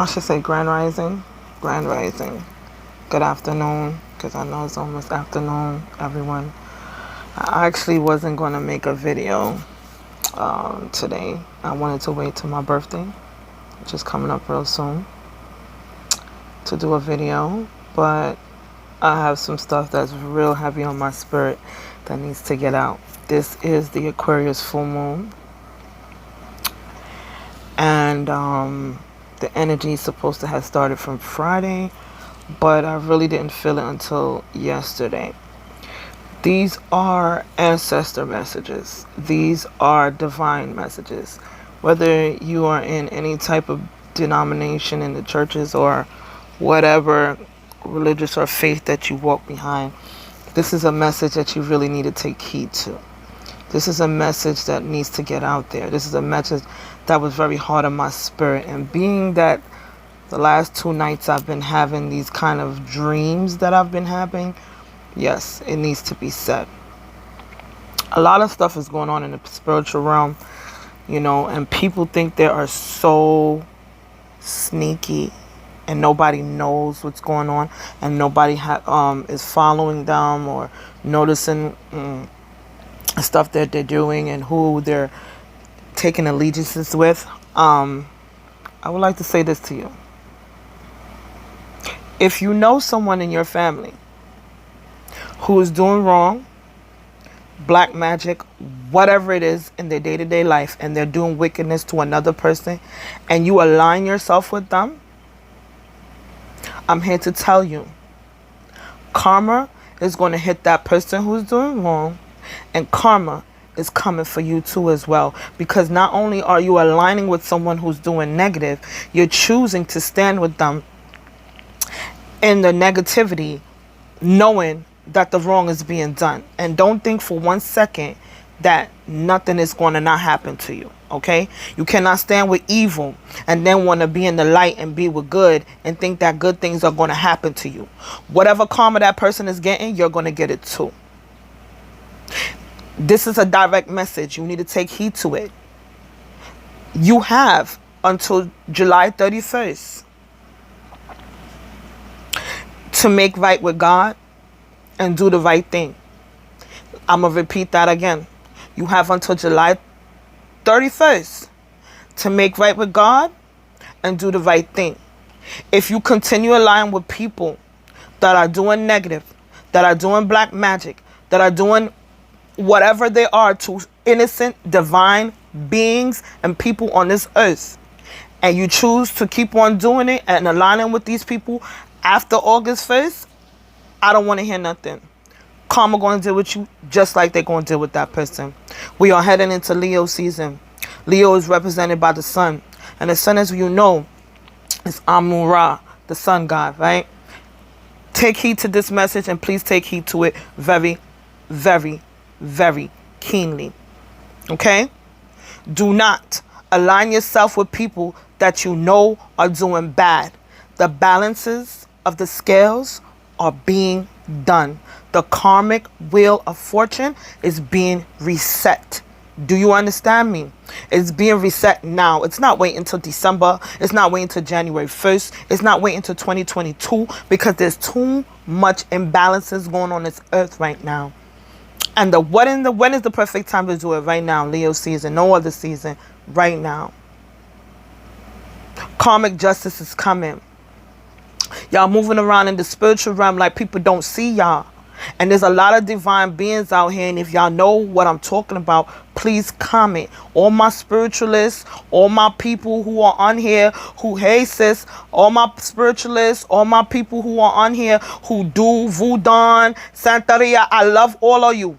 I should say Grand Rising. Grand Rising. Good afternoon, because I know it's almost afternoon, everyone. I actually wasn't going to make a video today. I wanted to wait till my birthday, which is coming up real soon, to do a video. But I have some stuff that's real heavy on my spirit that needs to get out. This is the Aquarius full moon. And the energy is supposed to have started from Friday, but I really didn't feel it until yesterday. These are ancestor messages. These are divine messages. Whether you are in any type of denomination in the churches or whatever religious or faith that you walk behind, this is a message that you really need to take heed to. This is a message that needs to get out there. This is a message that was very hard on my spirit. And being that the last 2 nights I've been having these kind of dreams that I've been having, yes, it needs to be said. A lot of stuff is going on in the spiritual realm, and people think they are so sneaky and nobody knows what's going on, and nobody is following them or noticing stuff that they're doing and who they're taking allegiances with. I would like to say this to you. If you know someone in your family who is doing wrong, black magic, whatever it is in their day-to-day life, and they're doing wickedness to another person, and you align yourself with them, I'm here to tell you, karma is going to hit that person who's doing wrong, and karma is coming for you too as well. Because not only are you aligning with someone who's doing negative, you're choosing to stand with them in the negativity, knowing that the wrong is being done. And don't think for 1 second that nothing is going to not happen to you. Okay? You cannot stand with evil and then want to be in the light and be with good and think that good things are going to happen to you. Whatever karma that person is getting, you're going to get it too. This is a direct message. You need to take heed to it. You have until July 31st to make right with God and do the right thing. I'm going to repeat that again. You have until July 31st to make right with God and do the right thing. If you continue aligning with people that are doing negative, that are doing black magic, that are doing whatever they are to innocent, divine beings and people on this earth, and you choose to keep on doing it and aligning with these people after August 1st, I don't want to hear nothing. Karma going to deal with you just like they're going to deal with that person. We are heading into Leo season. Leo is represented by the sun. And the sun, as you know, is Amun-Ra, the sun god, right? Take heed to this message, and please take heed to it very, very, very keenly. Okay? Do not align yourself with people that you know are doing bad. The balances of the scales are being done. The karmic wheel of fortune is being reset. Do you understand me? It's being reset now. It's not waiting until December. It's not waiting until January 1st. It's not waiting until 2022, because there's too much imbalances going on this earth right now. And when is the perfect time to do it? Right now, Leo season, no other season, right now. Karmic justice is coming. Y'all moving around in the spiritual realm like people don't see y'all. And there's a lot of divine beings out here. And if y'all know what I'm talking about, please comment. All my spiritualists, all my people who are on here, hey sis, all my spiritualists, all my people who are on here who do Voodoo, Santeria, I love all of you.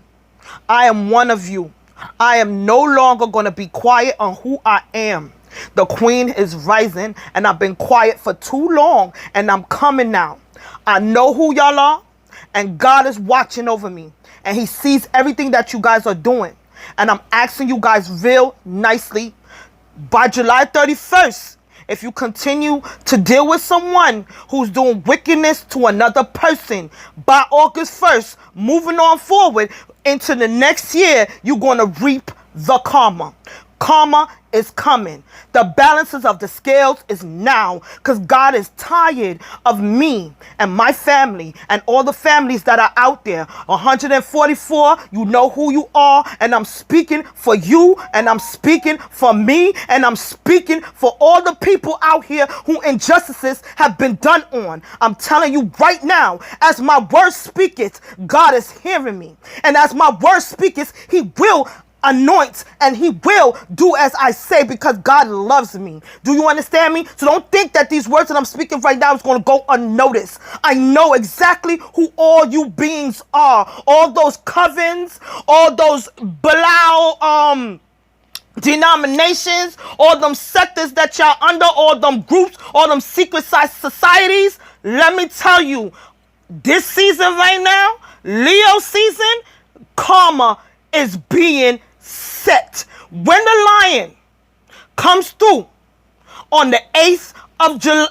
I am one of you. I am no longer going to be quiet on who I am. The queen is rising, and I've been quiet for too long, and I'm coming now. I know who y'all are, and God is watching over me, and he sees everything that you guys are doing. And I'm asking you guys real nicely, by July 31st, if you continue to deal with someone who's doing wickedness to another person, by August 1st, moving on forward into the next year, you're going to reap the karma. Karma is coming. The balances of the scales is now, because God is tired of me and my family and all the families that are out there. 144, you know who you are, and I'm speaking for you, and I'm speaking for me, and I'm speaking for all the people out here who injustices have been done on. I'm telling you right now, as my word speaketh, God is hearing me. And as my word speaketh, he will anoint and he will do as I say, because God loves me. Do you understand me? So don't think that these words that I'm speaking right now is going to go unnoticed. I know exactly who all you beings are. All those covens, all those Belial denominations, all them sectors that y'all under, all them groups, all them secret societies. Let me tell you, this season right now, Leo season, karma is being set. When the lion comes through on the 8th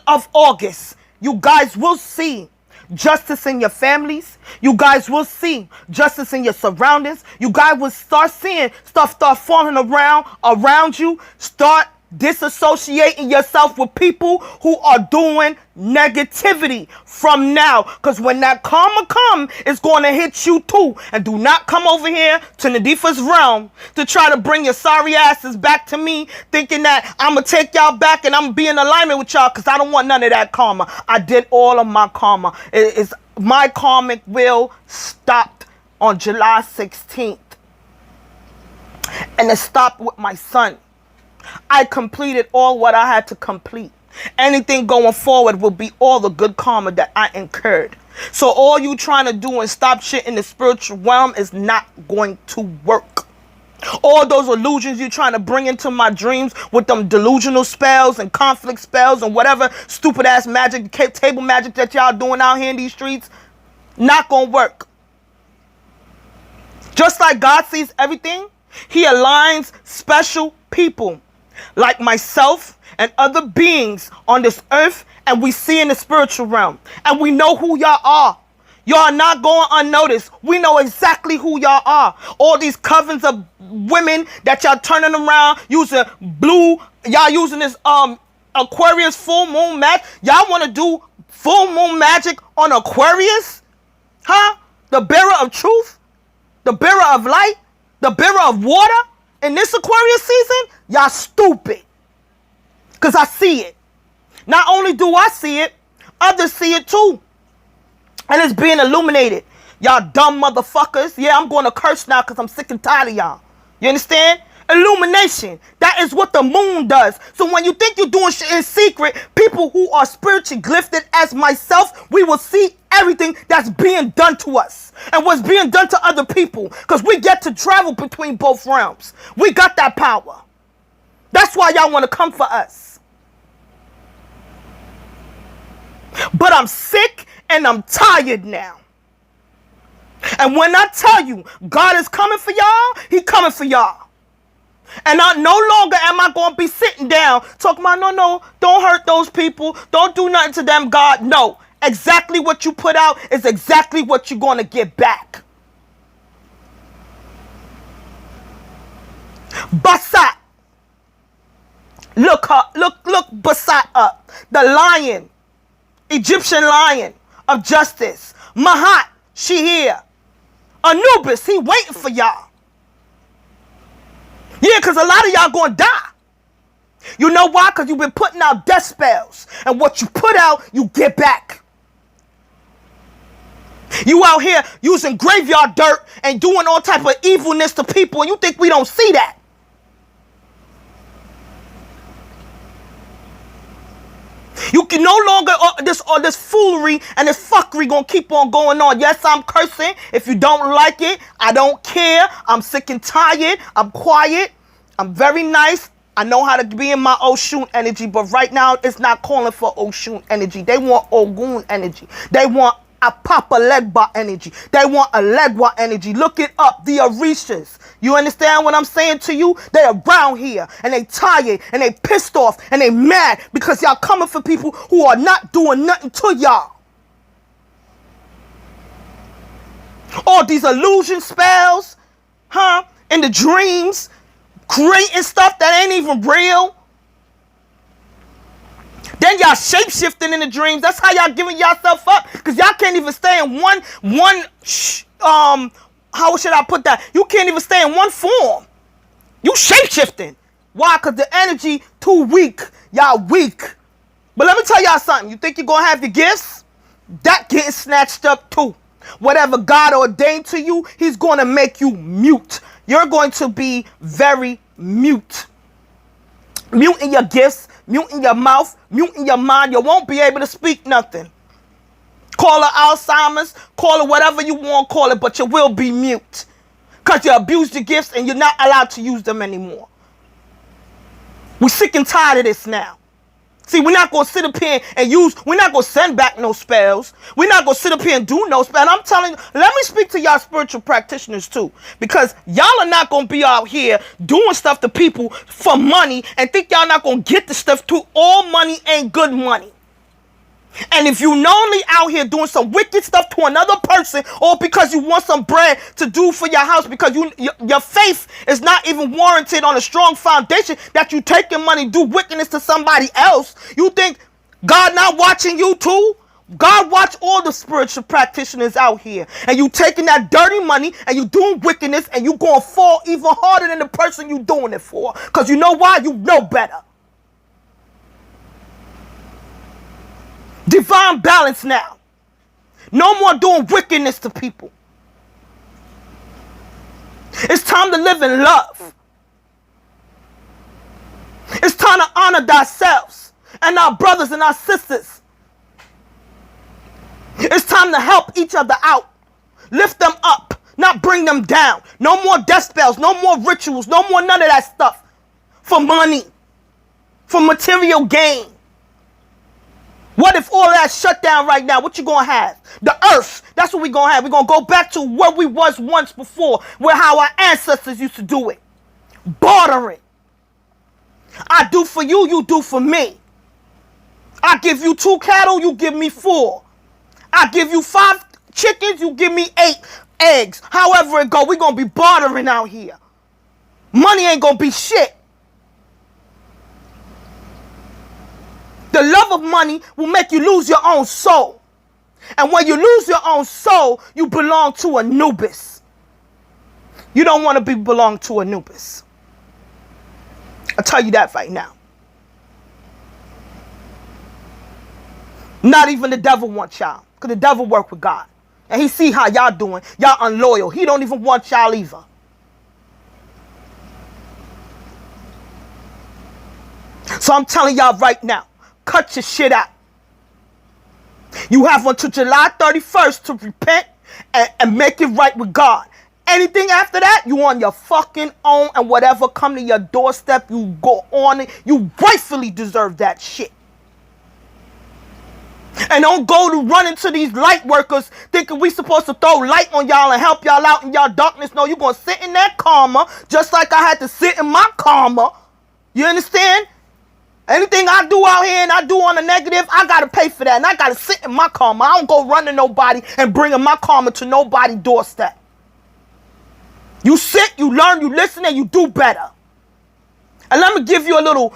of August, you guys will see justice in your families. You guys will see justice in your surroundings. You guys will start seeing stuff start falling around you. Start disassociating yourself with people who are doing negativity from now, because when that karma come, it's going to hit you too. And do not come over here to Nadifa's realm to try to bring your sorry asses back to me, thinking that I'm gonna take y'all back and I'm gonna be in alignment with y'all, because I don't want none of that karma. I did all of my karma. My karmic will stopped on July 16th, and it stopped with my son. I completed all what I had to complete. Anything going forward will be all the good karma that I incurred. So all you trying to do and stop shit in the spiritual realm is not going to work. All those illusions you trying to bring into my dreams with them delusional spells and conflict spells and whatever stupid ass magic, table magic that y'all doing out here in these streets, not gonna work. Just like God sees everything, he aligns special people like myself and other beings on this earth, and we see in the spiritual realm, and we know who y'all are. Y'all are not going unnoticed. We know exactly who y'all are. All these covens of women that y'all turning around using blue, y'all using this Aquarius full moon magic. Y'all want to do full moon magic on Aquarius? Huh? The bearer of truth, the bearer of light, the bearer of water. In this Aquarius season, y'all stupid. Because I see it. Not only do I see it, others see it too. And it's being illuminated. Y'all dumb motherfuckers. Yeah, I'm going to curse now because I'm sick and tired of y'all. You understand? Illumination. That is what the moon does. So when you think you're doing shit in secret, people who are spiritually gifted as myself, we will see everything that's being done to us and what's being done to other people, because we get to travel between both realms. We got that power. That's why y'all want to come for us. But I'm sick and I'm tired now. And when I tell you God is coming for y'all, he coming for y'all. And no longer am I going to be sitting down talking about, no, don't hurt those people. Don't do nothing to them, God. No, exactly what you put out is exactly what you're going to get back. Basat. Look Basat up. The lion, Egyptian lion of justice. Mahat, she here. Anubis, he waiting for y'all. Yeah, because a lot of y'all going to die. You know why? Because you've been putting out death spells. And what you put out, you get back. You out here using graveyard dirt and doing all type of evilness to people, and you think we don't see that. You can no longer, this foolery and this fuckery gonna keep on going on. Yes, I'm cursing. If you don't like it, I don't care. I'm sick and tired. I'm quiet. I'm very nice. I know how to be in my Oshun energy, but right now it's not calling for Oshun energy. They want Ogun energy. They want Apapa Legba energy. They want a Legwa energy. Look it up. The Orishas. You understand what I'm saying to you? They around here and they tired and they pissed off and they mad because y'all coming for people who are not doing nothing to y'all. All these illusion spells, in the dreams, creating stuff that ain't even real. Then y'all shape-shifting in the dreams. That's how y'all giving yourself up. Because y'all can't even stay in how should I put that? You can't even stay in one form. You shape-shifting. Why? Because the energy too weak. Y'all weak. But let me tell y'all something. You think you're going to have the gifts? That getting snatched up too. Whatever God ordained to you, he's going to make you mute. You're going to be very mute. Mute in your gifts, mute in your mouth, mute in your mind. You won't be able to speak nothing. Call it Alzheimer's, call it whatever you want, call it, but you will be mute. Because you abused your gifts and you're not allowed to use them anymore. We're sick and tired of this now. See, we're not going to sit up here and we're not going to send back no spells. We're not going to sit up here and do no spell. And I'm telling you, let me speak to y'all spiritual practitioners too. Because y'all are not going to be out here doing stuff to people for money and think y'all not going to get the stuff too. All money ain't good money. And if you knowingly out here doing some wicked stuff to another person, or because you want some bread to do for your house, because your faith is not even warranted on a strong foundation, that you taking money, do wickedness to somebody else, you think God not watching you too? God watch all the spiritual practitioners out here. And you taking that dirty money and you doing wickedness, and you going to fall even harder than the person you doing it for. Because you know why? You know better. Divine balance now. No more doing wickedness to people. It's time to live in love. It's time to honor ourselves and our brothers and our sisters. It's time to help each other out. Lift them up, not bring them down. No more death spells, no more rituals, no more none of that stuff. For money, for material gain. What if all that shut down right now? What you gonna have? The earth. That's what we gonna have. We're gonna go back to where we was once before, where how our ancestors used to do it. Bartering. I do for you, you do for me. I give you 2 cattle, you give me 4. I give you 5 chickens, you give me 8 eggs. However it go, we're gonna be bartering out here. Money ain't gonna be shit. The love of money will make you lose your own soul. And when you lose your own soul, you belong to Anubis. You don't want to belong to Anubis. I'll tell you that right now. Not even the devil wants y'all. Because the devil work with God. And he see how y'all doing. Y'all unloyal. He don't even want y'all either. So I'm telling y'all right now. Cut your shit out. You have until July 31st to repent and make it right with God. Anything after that, you on your fucking own, and whatever come to your doorstep, you go on it. You rightfully deserve that shit. And don't go to run into these light workers thinking we supposed to throw light on y'all and help y'all out in y'all darkness. No, you're going to sit in that karma just like I had to sit in my karma. You understand? Anything I do out here and I do on the negative, I got to pay for that. And I got to sit in my karma. I don't go run to nobody and bringing my karma to nobody's doorstep. You sit, you learn, you listen, and you do better. And let me give you a little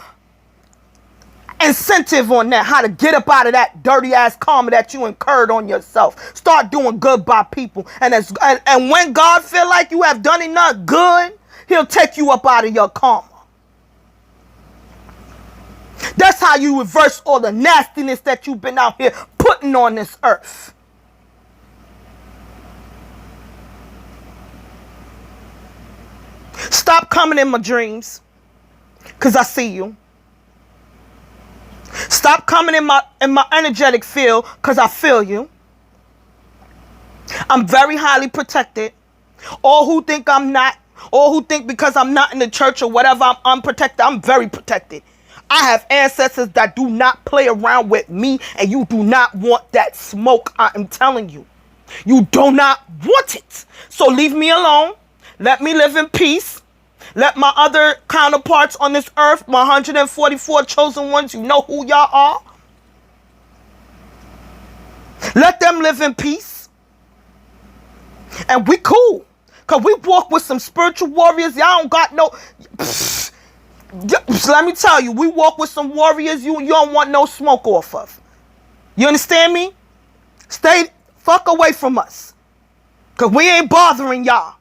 incentive on that, how to get up out of that dirty ass karma that you incurred on yourself. Start doing good by people. And when God feel like you have done enough good, he'll take you up out of your karma. That's how you reverse all the nastiness that you've been out here putting on this earth. Stop coming in my dreams, because I see you. Stop coming in my energetic field, because I feel you. I'm very highly protected. All who think I'm not, or who think because I'm not in the church or whatever, I'm unprotected, I'm very protected. I have ancestors that do not play around with me, and you do not want that smoke. I am telling you. You do not want it. So leave me alone. Let me live in peace. Let my other counterparts on this earth, my 144 chosen ones, you know who y'all are. Let them live in peace. And we cool. Because we walk with some spiritual warriors. Y'all don't got no... Let me tell you, we walk with some warriors you don't want no smoke off of. You understand me? Stay fuck away from us. Because we ain't bothering y'all.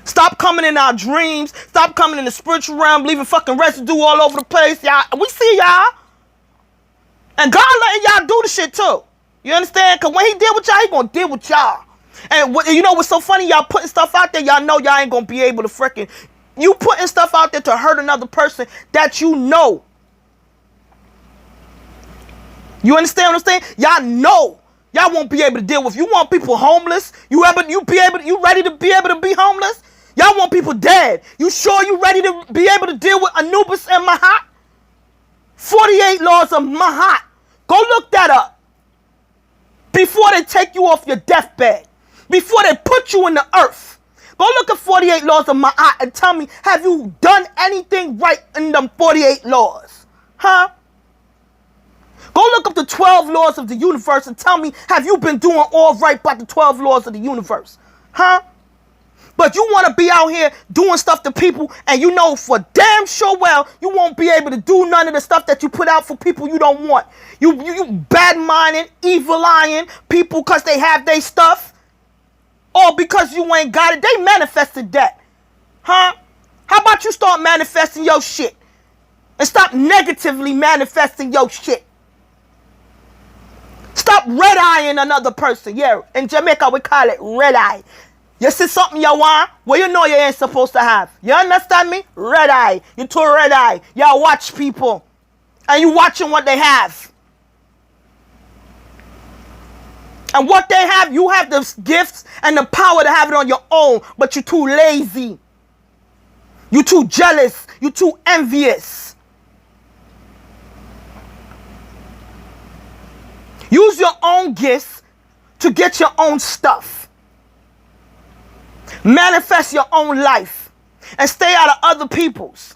Stop coming in our dreams. Stop coming in the spiritual realm, leaving fucking residue all over the place. Y'all, we see y'all. And God letting y'all do the shit too. You understand? Because when he deal with y'all, he gonna deal with y'all. And you know what's so funny? Y'all putting stuff out there, y'all know y'all ain't gonna be able to freaking... You putting stuff out there to hurt another person that you know. You understand what I'm saying? Y'all know. Y'all won't be able to deal with. You want people homeless? You ready to be able to be homeless? Y'all want people dead. You sure you ready to be able to deal with Anubis and Mahat? 48 laws of Mahat. Go look that up. Before they take you off your deathbed. Before they put you in the earth. Go look at 48 laws of Mahat and tell me, have you done anything right in them 48 laws? Huh? Go look up the 12 laws of the universe and tell me, have you been doing all right by the 12 laws of the universe? Huh? But you want to be out here doing stuff to people and you know for damn sure well you won't be able to do none of the stuff that you put out for people you don't want. You bad-minded, evil-eyeing people because they have their stuff. Or because you ain't got it. They manifested that. Huh? How about you start manifesting your shit? And stop negatively manifesting your shit. Stop red-eyeing another person. Yeah, in Jamaica we call it red-eye. You see something you want? Well, you know you ain't supposed to have. You understand me? Red-eye. You too red-eye. Y'all watch people. And you watching what they have. And what they have, you have the gifts and the power to have it on your own. But you're too lazy. You're too jealous. You're too envious. Use your own gifts to get your own stuff. Manifest your own life. And stay out of other people's.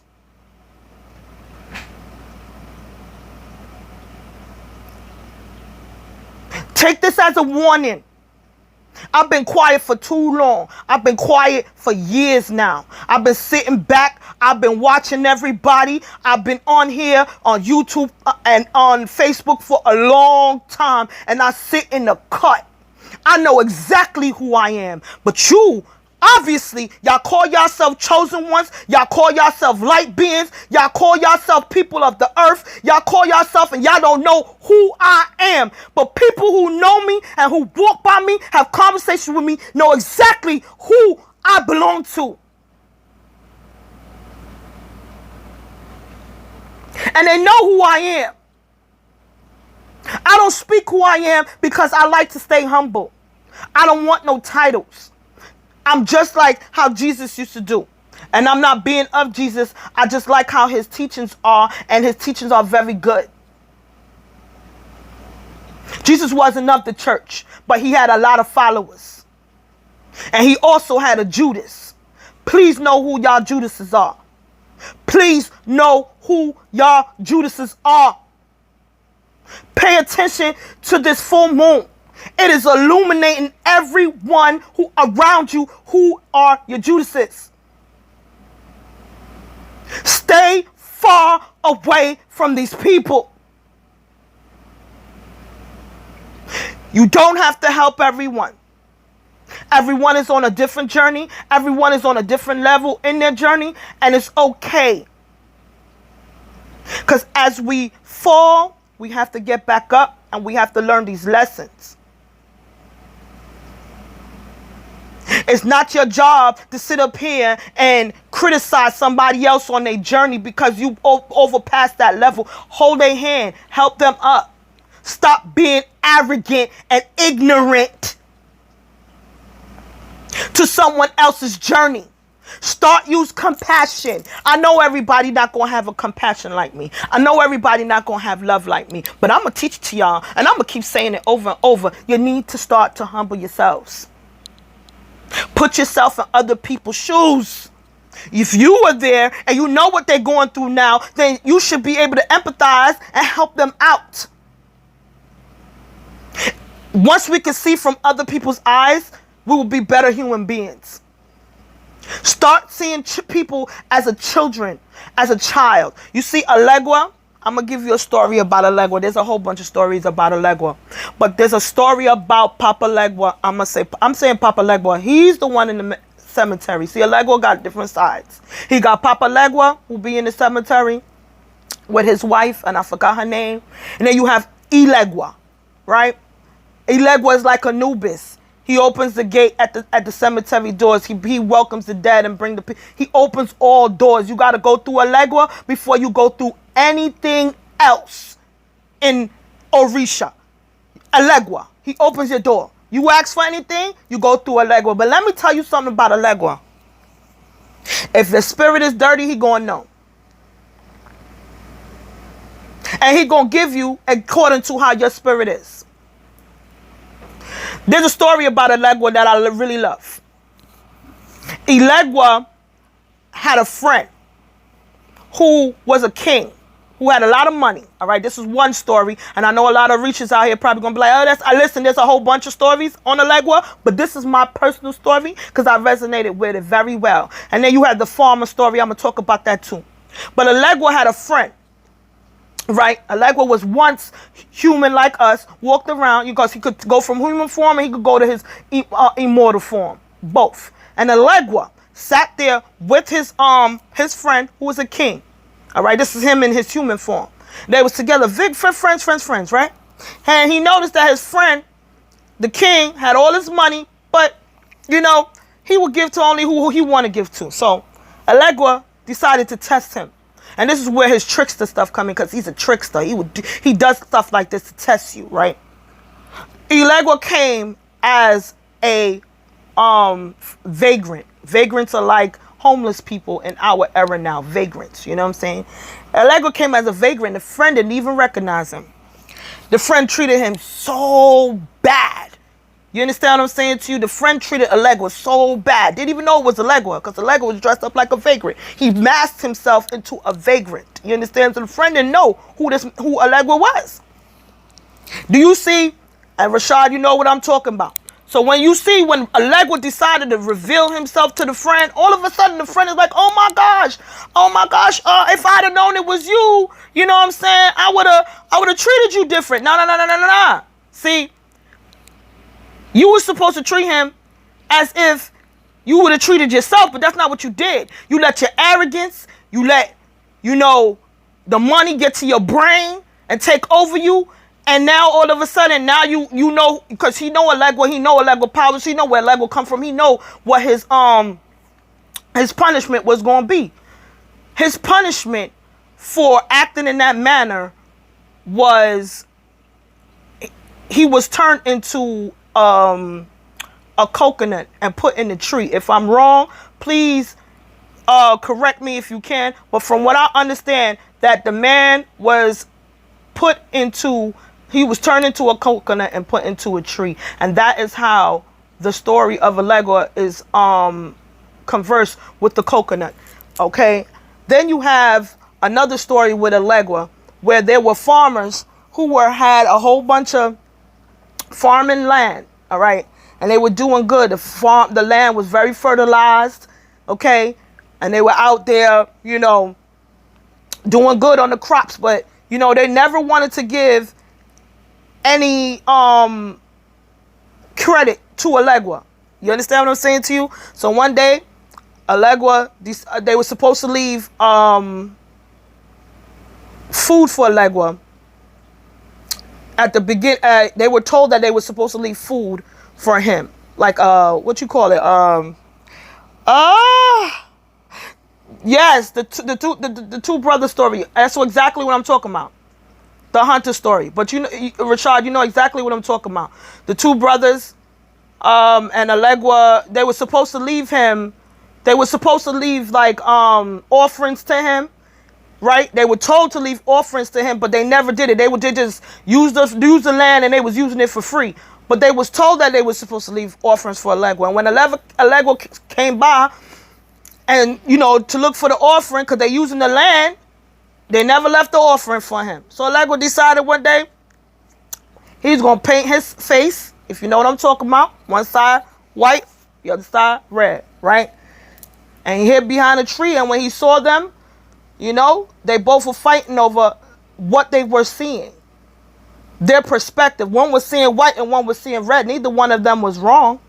Take this as a warning. I've been quiet for too long. I've been quiet for years now. I've been sitting back. I've been watching everybody. I've been on here on YouTube and on Facebook for a long time. And I sit in the cut. I know exactly who I am. But you, obviously, y'all call yourself chosen ones. Y'all call yourself light beings. Y'all call yourself people of the earth. Y'all call yourself and y'all don't know who I am. But people who know me and who walk by me, have conversations with me, know exactly who I belong to. And they know who I am. I don't speak who I am because I like to stay humble. I don't want no titles. I'm just like how Jesus used to do. And I'm not being of Jesus. I just like how his teachings are. And his teachings are very good. Jesus wasn't of the church. But he had a lot of followers. And he also had a Judas. Please know who y'all Judases are. Please know who y'all Judases are. Pay attention to this full moon. It is illuminating everyone who around you who are your Judases. Stay far away from these people. You don't have to help everyone. Everyone is on a different journey. Everyone is on a different level in their journey. And it's okay. Because as we fall, we have to get back up and we have to learn these lessons. It's not your job to sit up here and criticize somebody else on their journey because you overpassed that level. Hold their hand. Help them up. Stop being arrogant and ignorant to someone else's journey. Start use compassion. I know everybody not going to have a compassion like me. I know everybody not going to have love like me. But I'm going to teach it to y'all. And I'm going to keep saying it over and over. You need to start to humble yourselves. Put yourself in other people's shoes. If you were there and you know what they're going through now, then you should be able to empathize and help them out. Once we can see from other people's eyes, we will be better human beings. Start seeing people as a children, as a child. You see, Elegua, I'm going to give you a story about Elegua. There's a whole bunch of stories about Elegua. But there's a story about Papa Legua. I'm saying Papa Legua. He's the one in the cemetery. See, Elegua got different sides. He got Papa Legua, who be in the cemetery with his wife, and I forgot her name. And then you have Elegua, right? Elegua is like Anubis. He opens the gate at the cemetery doors. He welcomes the dead and he opens all doors. You got to go through Elegua before you go through anything else in Orisha. Elegua. He opens your door. You ask for anything, you go through Elegua. But let me tell you something about Elegua. If the spirit is dirty, he gonna know. And he gonna give you according to how your spirit is. There's a story about Elegua that I really love. Elegua had a friend who was a king, who had a lot of money. All right, this is one story, and I know a lot of reachers out here probably gonna be like, "Oh, listen, there's a whole bunch of stories on Elegua, but this is my personal story because I resonated with it very well." And then you had the farmer story. I'm gonna talk about that too. But Elegua had a friend. Right, Elegua was once human like us, walked around because he could go from human form and he could go to his immortal form, both. And Elegua sat there with his friend who was a king. All right, this is him in his human form. They was together, big friends, right? And he noticed that his friend, the king, had all his money, but you know he would give to only who he wanted to give to. So Elegua decided to test him. And this is where his trickster stuff comes in, because he's a trickster. He does stuff like this to test you, right? Elegua came as a vagrant. Vagrants are like homeless people in our era now. Vagrants, you know what I'm saying? Elegua came as a vagrant. The friend didn't even recognize him. The friend treated him so bad. You understand what I'm saying to you? The friend treated Elegua so bad. Didn't even know it was Elegua, because Elegua was dressed up like a vagrant. He masked himself into a vagrant. You understand? So the friend didn't know who Elegua was. Do you see? And Rashad, you know what I'm talking about. So when Elegua decided to reveal himself to the friend, all of a sudden the friend is like, oh my gosh, if I'd have known it was you, you know what I'm saying, I would have treated you different. No. See? You were supposed to treat him as if you would have treated yourself, but that's not what you did. You let your arrogance, you let, the money get to your brain and take over you. And now all of a sudden, now you know, because he know Elegua powers, he know where Elegua come from. He know what his punishment was going to be. His punishment for acting in that manner was he was turned into a coconut and put in the tree. If I'm wrong, please correct me if you can. But from what I understand, that the man was he was turned into a coconut and put into a tree. And that is how the story of Elegua is conversed with the coconut. Okay. Then you have another story with Elegua where there were farmers who had a whole bunch of farming land, all right, and they were doing good. The land was very fertilized, okay, and they were out there, doing good on the crops, but they never wanted to give any credit to Elegua. You understand what I'm saying to you? So one day, Elegua, they were supposed to leave food for Elegua. At the beginning, they were told that they were supposed to leave food for him. Like, what you call it? Yes, the two brother story. That's exactly what I'm talking about. The hunter story. But Rashad, you know exactly what I'm talking about. The two brothers, and Elegua, they were supposed to leave him. They were supposed to leave like offerings to him. Right? They were told to leave offerings to him, but they never did it. They just use the land, and they was using it for free. But they was told that they were supposed to leave offerings for Elegua. And when Elegua came by, and to look for the offering, because they using the land, they never left the offering for him. So Elegua decided one day he's gonna paint his face, if you know what I'm talking about, one side white, the other side red, right? And he hid behind a tree, and when he saw them, you know, they both were fighting over what they were seeing. Their perspective. One was seeing white and one was seeing red. Neither one of them was wrong.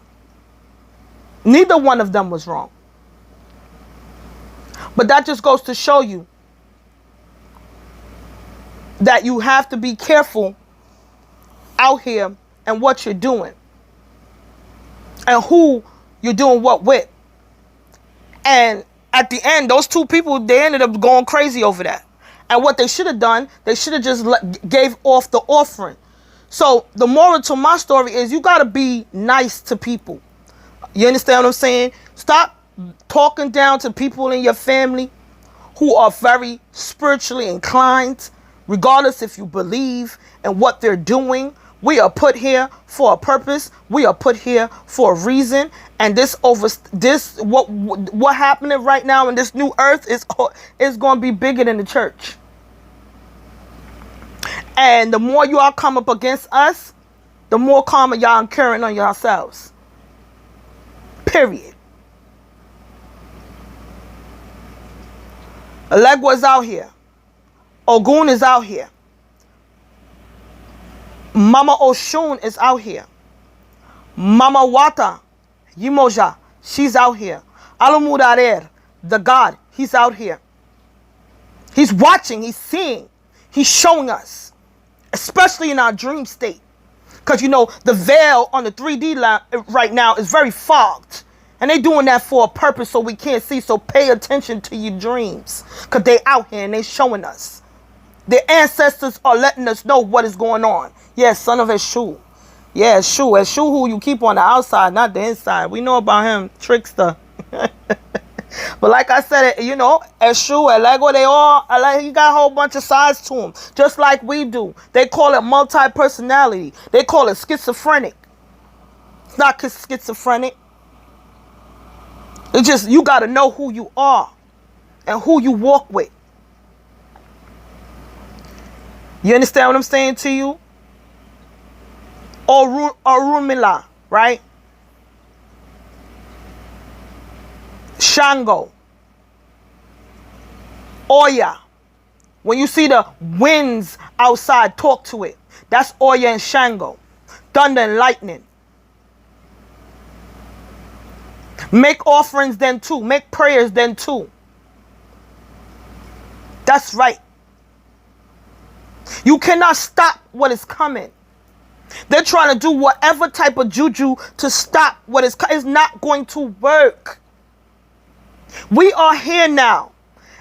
Neither one of them was wrong. But that just goes to show you that you have to be careful out here and what you're doing and who you're doing what with. And at the end, those two people, they ended up going crazy over that. And what they should have done, they should have just gave off the offering. So the moral to my story is you got to be nice to people. You understand what I'm saying? Stop talking down to people in your family who are very spiritually inclined, regardless if you believe in what they're doing. We are put here for a purpose. We are put here for a reason. And what happening right now in this new earth is going to be bigger than the church. And the more you all come up against us, the more karma y'all incurring on yourselves. Period. Elegua is out here. Ogun is out here. Mama Oshun is out here. Mama Wata, Yimoja, she's out here. Alumudarer, the God, he's out here. He's watching, he's seeing, he's showing us, especially in our dream state. Because, you know, the veil on the 3D right now is very fogged. And they doing that for a purpose so we can't see. So pay attention to your dreams. Because they out here and they showing us. The ancestors are letting us know what is going on. Yes, son of Eshu. Yeah, Eshu. Eshu who you keep on the outside, not the inside. We know about him, trickster. But like I said, you know, Eshu, Elegua, they all, he got a whole bunch of sides to him. Just like we do. They call it multi-personality. They call it schizophrenic. It's not schizophrenic. It's just, you got to know who you are and who you walk with. You understand what I'm saying to you? Orunmila, right? Shango. Oya. When you see the winds outside, talk to it. That's Oya and Shango. Thunder and lightning. Make offerings then too. Make prayers then too. That's right. You cannot stop what is coming. They're trying to do whatever type of juju to stop what is coming. It's not going to work. We are here now.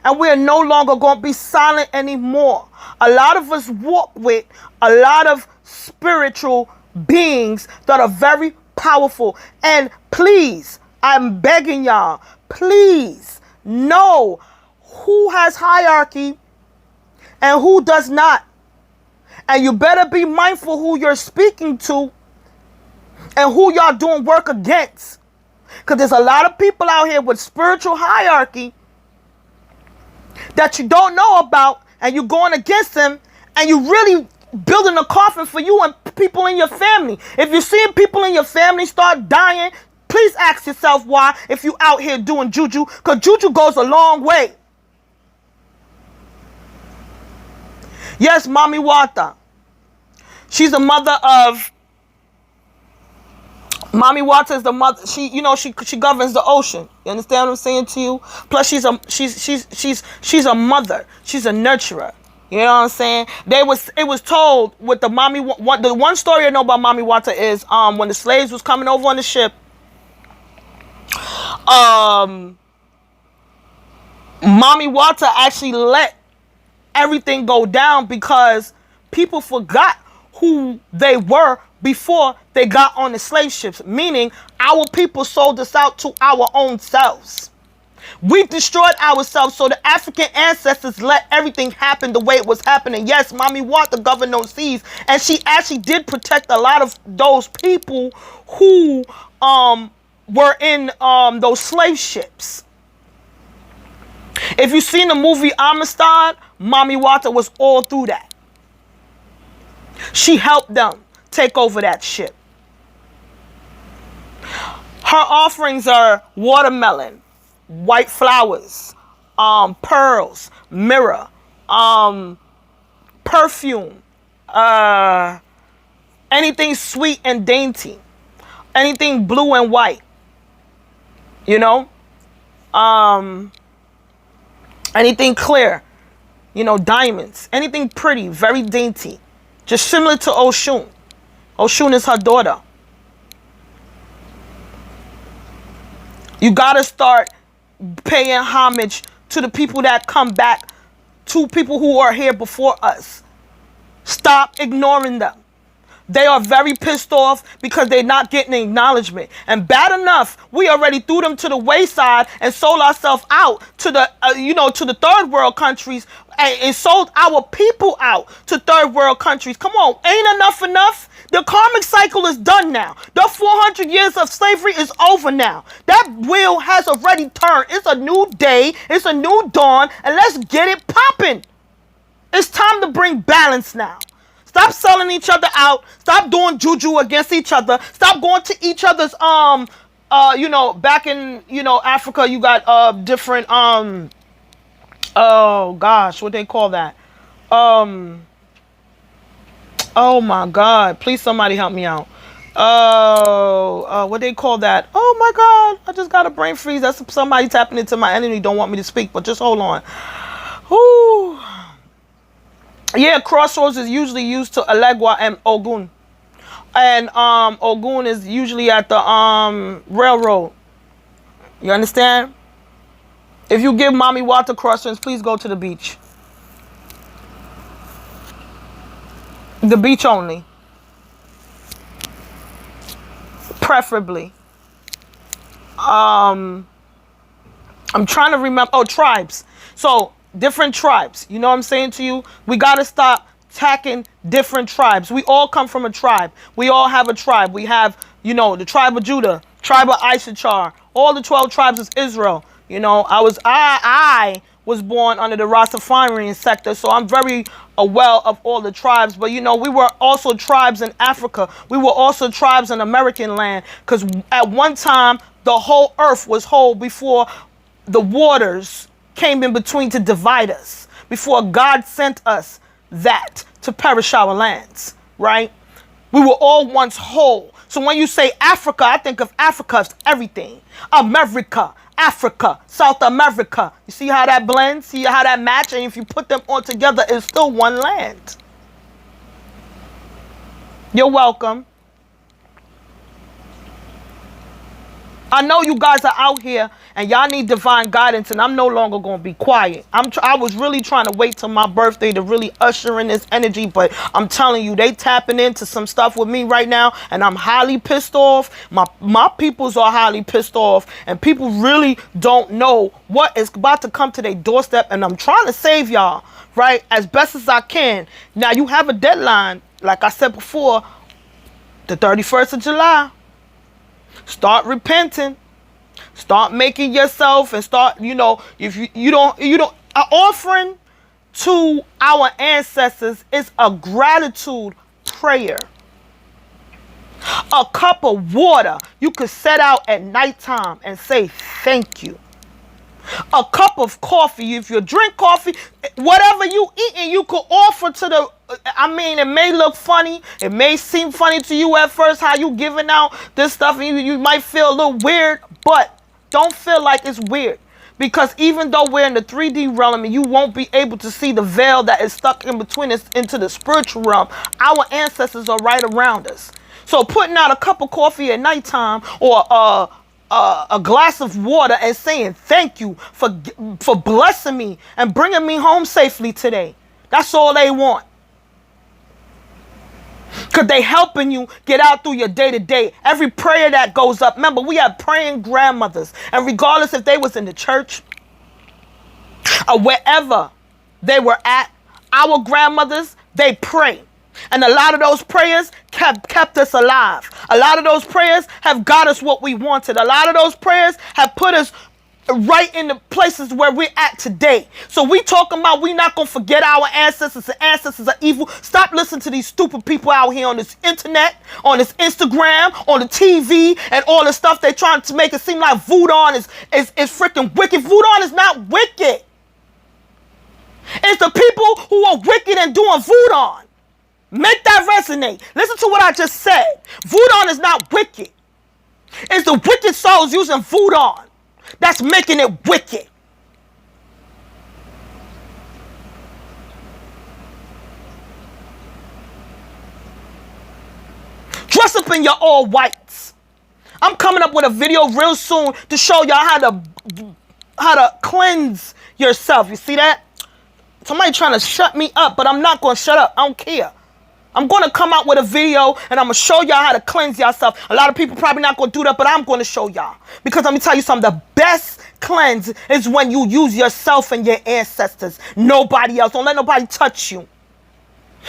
And we are no longer going to be silent anymore. A lot of us walk with a lot of spiritual beings that are very powerful. And please, I'm begging y'all, please know who has hierarchy and who does not. And you better be mindful who you're speaking to and who y'all doing work against. Because there's a lot of people out here with spiritual hierarchy that you don't know about, and you're going against them, and you really building a coffin for you and people in your family. If you're seeing people in your family start dying, please ask yourself why if you out here doing juju, because juju goes a long way. Yes, Mami Wata. She's the mother of... Mami Wata is the mother. She governs the ocean. You understand what I'm saying to you? Plus, she's a mother. She's a nurturer. You know what I'm saying? It was told with the Mami. The one story I know about Mami Wata is when the slaves was coming over on the ship. Mami Wata actually let everything go down because people forgot who they were before they got on the slave ships. Meaning, our people sold us out to our own selves. We destroyed ourselves, so the African ancestors let everything happen the way it was happening. Yes, Mami Wata governed those seas, and she actually did protect a lot of those people who were in those slave ships. If you've seen the movie Amistad, Mami Wata was all through that. She helped them take over that ship. Her offerings are watermelon, white flowers, pearls, myrrh, perfume, anything sweet and dainty, anything blue and white, you know, anything clear, you know, diamonds, anything pretty, very dainty, just similar to Oshun. Oshun is her daughter. You gotta start paying homage to the people that come back, to people who are here before us. Stop ignoring them. They are very pissed off because they're not getting acknowledgement. And bad enough, we already threw them to the wayside and sold ourselves out to the, to the third world countries, and sold our people out to third world countries. Come on, ain't enough? The karmic cycle is done now. The 400 years of slavery is over now. That wheel has already turned. It's a new day. It's a new dawn. And let's get it popping. It's time to bring balance now. Stop selling each other out. Stop doing juju against each other. Stop going to each other's, back in, Africa, you got, different, oh gosh, what they call that? Oh my God, please somebody help me out. What they call that? Oh my God, I just got a brain freeze. That's somebody tapping into my enemy. Don't want me to speak, but just hold on. Whew. Yeah, crossroads is usually used to Elegua and Ogun. And Ogun is usually at the railroad. You understand? If you give Mommy Water crossroads, please go to the beach. The beach only. Preferably. I'm trying to remember. Oh, tribes. So different tribes. You know what I'm saying to you? We got to stop attacking different tribes. We all come from a tribe. We all have a tribe. We have, the tribe of Judah, tribe of Issachar. All the 12 tribes is Israel. I was born under the Rastafarian sector, so I'm very aware of all the tribes. But, we were also tribes in Africa. We were also tribes in American land, because at one time, the whole earth was whole before the waters came in between to divide us, before God sent us that to perish our lands, right? We were all once whole. So when you say Africa, I think of Africa as everything. America, Africa, South America. You see how that blends? See how that match? And if you put them all together, it's still one land. You're welcome. I know you guys are out here and y'all need divine guidance, and I'm no longer going to be quiet. I was really trying to wait till my birthday to really usher in this energy, but I'm telling you, they tapping into some stuff with me right now, and I'm highly pissed off. My peoples are highly pissed off, and people really don't know what is about to come to their doorstep, and I'm trying to save y'all, right, as best as I can. Now, you have a deadline, like I said before, the 31st of July. Start repenting. Start making yourself, and start, if you don't, an offering to our ancestors is a gratitude prayer. A cup of water you could set out at nighttime and say thank you. A cup of coffee, if you drink coffee, whatever you eating, you could offer to the, it may look funny. It may seem funny to you at first, how you giving out this stuff, and you might feel a little weird, but don't feel like it's weird. Because even though we're in the 3D realm and you won't be able to see the veil that is stuck in between us into the spiritual realm, our ancestors are right around us. So putting out a cup of coffee at nighttime, or a glass of water, and saying thank you for blessing me and bringing me home safely today. That's all they want. Because they helping you get out through your day-to-day. Every prayer that goes up. Remember, we have praying grandmothers. And regardless if they was in the church or wherever they were at, our grandmothers, they pray. And a lot of those prayers kept us alive. A lot of those prayers have got us what we wanted. A lot of those prayers have put us right in the places where we're at today. So we talking about we not going to forget our ancestors. The ancestors are evil. Stop listening to these stupid people out here on this internet, on this Instagram, on the TV, and all the stuff they trying to make it seem like Voodoo is freaking wicked. Voodoo is not wicked. It's the people who are wicked and doing voodoo. Make that resonate. Listen to what I just said. Voodoo is not wicked. It's the wicked souls using voodoo that's making it wicked. Dress up in your all whites. I'm coming up with a video real soon to show y'all how to cleanse yourself. You see that? Somebody trying to shut me up, but I'm not going to shut up. I don't care. I'm going to come out with a video and I'm going to show y'all how to cleanse yourself. A lot of people probably not going to do that, but I'm going to show y'all. Because let me tell you something. The best cleanse is when you use yourself and your ancestors. Nobody else. Don't let nobody touch you.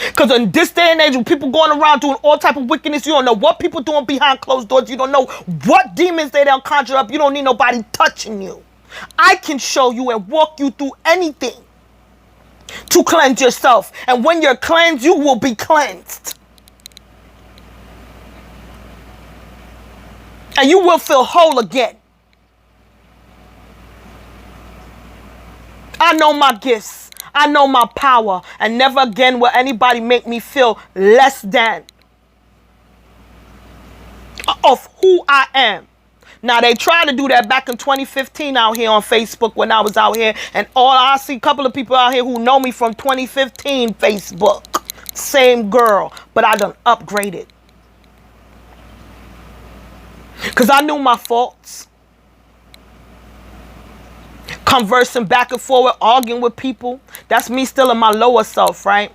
Because in this day and age, when people going around doing all type of wickedness, you don't know what people doing behind closed doors. You don't know what demons they don't conjure up. You don't need nobody touching you. I can show you and walk you through anything to cleanse yourself. And when you're cleansed, you will be cleansed. And you will feel whole again. I know my gifts. I know my power. And never again will anybody make me feel less than of who I am. Now, they tried to do that back in 2015 out here on Facebook when I was out here. And I see a couple of people out here who know me from 2015 Facebook. Same girl, but I done upgraded. Because I knew my faults. Conversing back and forward, arguing with people. That's me still in my lower self, right?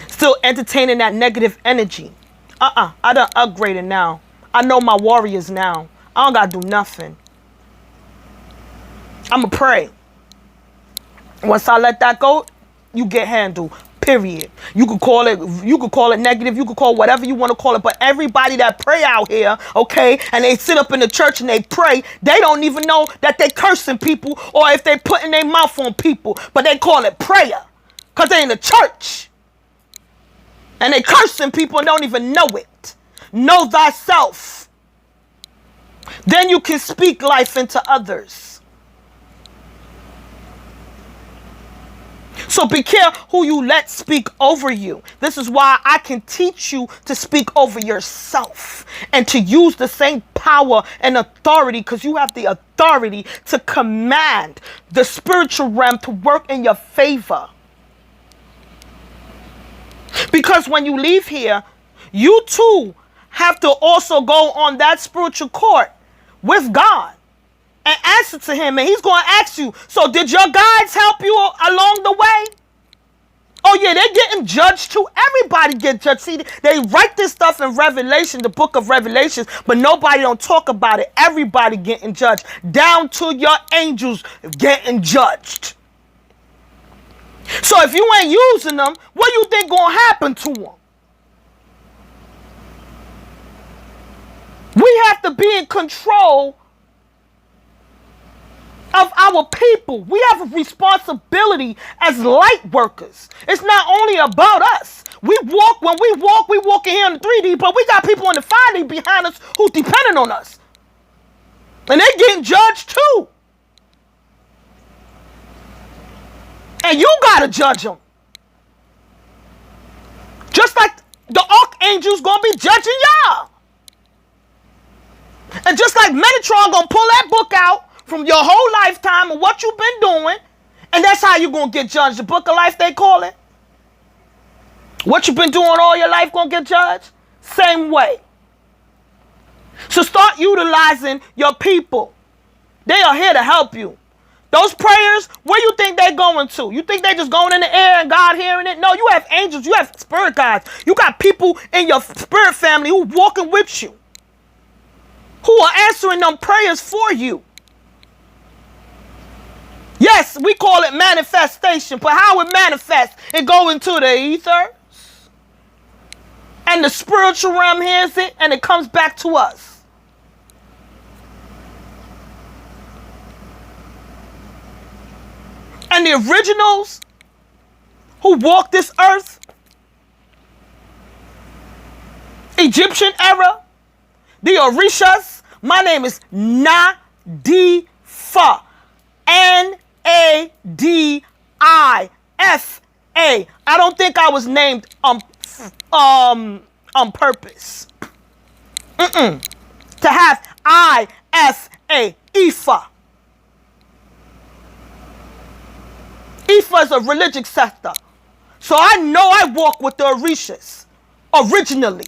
Still entertaining that negative energy. I done upgraded now. I know my warriors now. I don't got to do nothing. I'm going to pray. Once I let that go, you get handled. Period. You could call it negative. You could call whatever you want to call it. But everybody that pray out here, okay, and they sit up in the church and they pray, they don't even know that they cursing people or if they putting their mouth on people. But they call it prayer because they in the church. And they cursing people and don't even know it. Know thyself. Then you can speak life into others. So be careful who you let speak over you. This is why I can teach you to speak over yourself and to use the same power and authority, because you have the authority to command the spiritual realm to work in your favor. Because when you leave here, you too have to also go on that spiritual court with God and answer to him. And he's going to ask you, so did your guides help you along the way? Oh yeah, they're getting judged too. Everybody get judged. See, they write this stuff in Revelation, the book of Revelations, but nobody don't talk about it. Everybody getting judged. Down to your angels getting judged. So if you ain't using them, what do you think going to happen to them? We have to be in control of our people. We have a responsibility as light workers. It's not only about us. When we walk in here in the 3D, but we got people in the 5D behind us who depending on us. And they getting judged too. And you gotta judge them. Just like the archangels gonna be judging y'all. And just like Metatron gonna pull that book out from your whole lifetime and what you've been doing, and that's how you're gonna get judged. The book of life, they call it. What you've been doing all your life gonna get judged? Same way. So start utilizing your people. They are here to help you. Those prayers, where you think they going to? You think they just going in the air and God hearing it? No, you have angels, you have spirit guides. You got people in your spirit family who walking with you, who are answering them prayers for you. Yes, we call it manifestation, but how it manifests? It go into the ether, and the spiritual realm hears it, and it comes back to us. And the originals who walked this earth, Egyptian era, the Orishas, my name is Nadifa. Nadifa. I don't think I was named on purpose. To have Ifa. Ifa. Ifa is a religious sector. So I know I walk with the Orishas originally.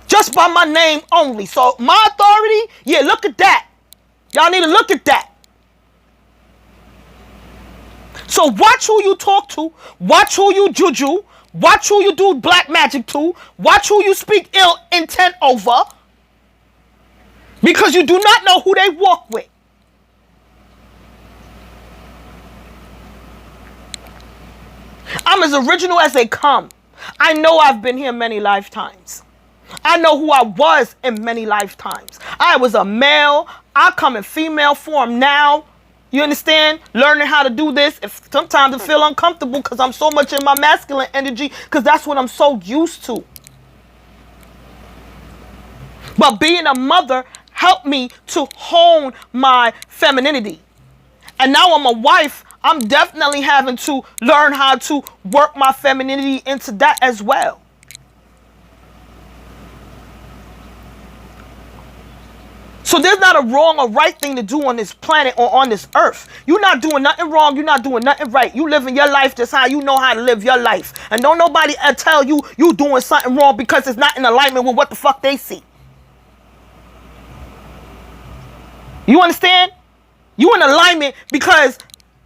Just by my name only. So my authority, yeah, look at that. Y'all need to look at that. So watch who you talk to. Watch who you juju. Watch who you do black magic to. Watch who you speak ill intent over. Because you do not know who they walk with. I'm as original as they come. I know I've been here many lifetimes. I know who I was in many lifetimes. I was a male. I come in female form now. You understand? Learning how to do this. If sometimes I feel uncomfortable because I'm so much in my masculine energy because that's what I'm so used to. But being a mother helped me to hone my femininity. And now I'm a wife. I'm definitely having to learn how to work my femininity into that as well. So there's not a wrong or right thing to do on this planet or on this earth. You're not doing nothing wrong. You're not doing nothing right. You living your life just how you know how to live your life. And don't nobody tell you you doing something wrong because it's not in alignment with what the fuck they see. You understand? You in alignment because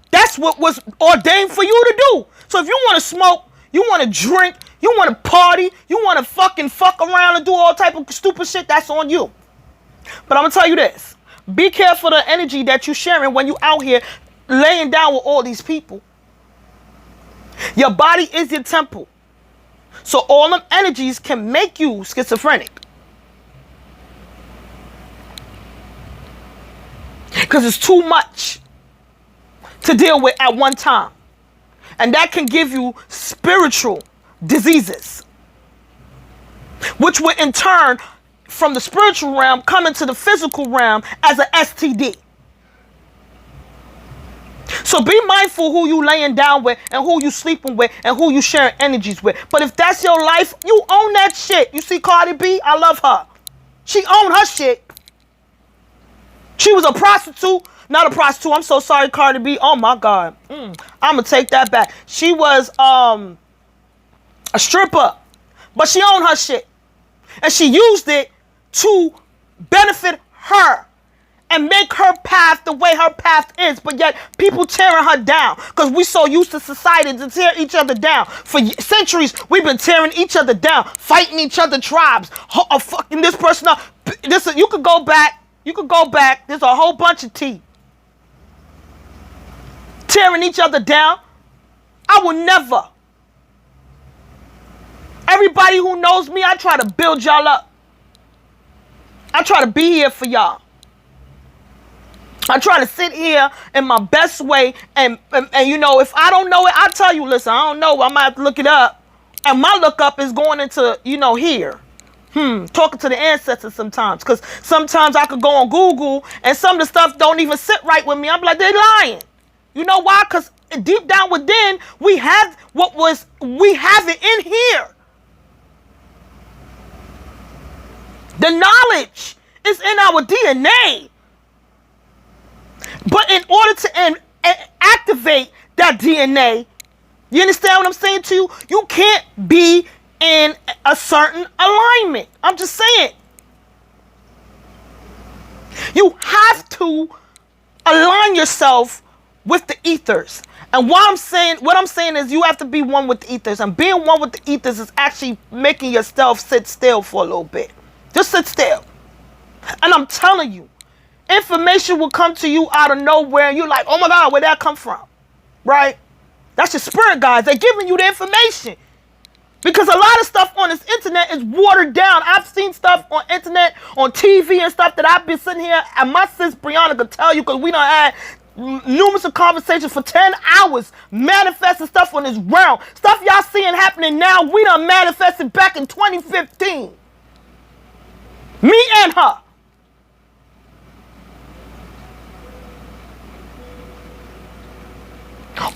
that's what was ordained for you to do. So if you want to smoke, you want to drink, you want to party, you want to fucking fuck around and do all type of stupid shit, that's on you. But I'm going to tell you this. Be careful the energy that you're sharing when you out here laying down with all these people. Your body is your temple. So all them energies can make you schizophrenic. Because it's too much to deal with at one time. And that can give you spiritual diseases. Which would in turn from the spiritual realm come into the physical realm as an STD. So be mindful who you laying down with and who you sleeping with and who you sharing energies with. But if that's your life, you own that shit. You see Cardi B? I love her. She owned her shit. She was a prostitute. Not a prostitute. I'm so sorry, Cardi B. Oh my God. I'm going to take that back. She was a stripper. But she owned her shit. And she used it to benefit her and make her path the way her path is. But yet people tearing her down because we so used to society to tear each other down. For centuries, we've been tearing each other down, fighting each other tribes, fucking this person up. You could go back. You could go back. There's a whole bunch of tea. Tearing each other down. I will never. Everybody who knows me, I try to build y'all up. I try to be here for y'all. I try to sit here in my best way. And you know, if I don't know it, I tell you, listen, I don't know. I might have to look it up. And my look up is going into, you know, here. Talking to the ancestors sometimes. Because sometimes I could go on Google and some of the stuff don't even sit right with me. I'm like, they're lying. You know why? Because deep down within, we have it in here. The knowledge is in our DNA. But in order to activate that DNA, you understand what I'm saying to you? You can't be in a certain alignment. I'm just saying. You have to align yourself with the ethers. And what I'm saying is you have to be one with the ethers. And being one with the ethers is actually making yourself sit still for a little bit. Just sit still. And I'm telling you, information will come to you out of nowhere. And you're like, oh my God, where'd that come from? Right? That's your spirit guides. They're giving you the information. Because a lot of stuff on this internet is watered down. I've seen stuff on internet, on TV and stuff that I've been sitting here. And my sis Brianna could tell you because we done had numerous of conversations for 10 hours, manifesting stuff on this realm. Stuff y'all seeing happening now, we done manifested back in 2015. Me and her.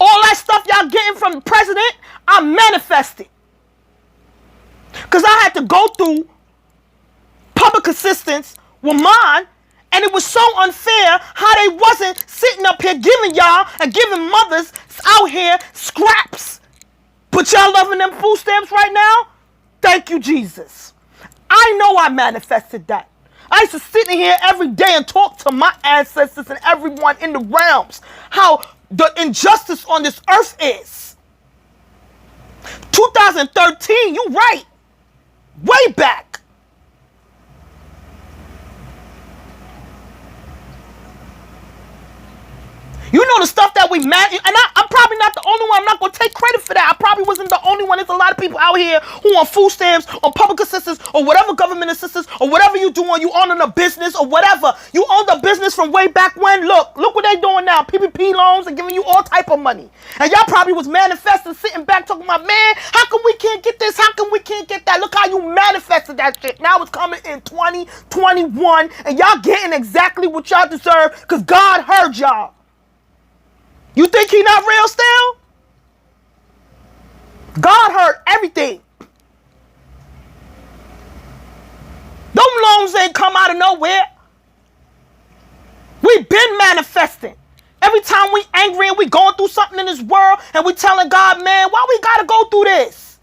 All that stuff y'all getting from the president, I manifested. Because I had to go through public assistance with mine, and it was so unfair how they wasn't sitting up here giving y'all and giving mothers out here scraps. But y'all loving them food stamps right now? Thank you, Jesus. I know I manifested that. I used to sit in here every day and talk to my ancestors and everyone in the realms how the injustice on this earth is. 2013, you right. Way back. You know the stuff that we and I'm probably not the only one. I'm not going to take credit for that. I probably wasn't the only one. There's a lot of people out here who on food stamps, on public assistance, or whatever government assistance, or whatever you doing. You owning a business or whatever. You owned a business from way back when. Look what they doing now. PPP loans and giving you all type of money. And y'all probably was manifesting, sitting back talking about, man, how come we can't get this? How come we can't get that? Look how you manifested that shit. Now it's coming in 2021, and y'all getting exactly what y'all deserve because God heard y'all. You think he not real still? God heard everything. Them loans ain't come out of nowhere. We've been manifesting. Every time we angry and we going through something in this world and we telling God, man, why we gotta go through this?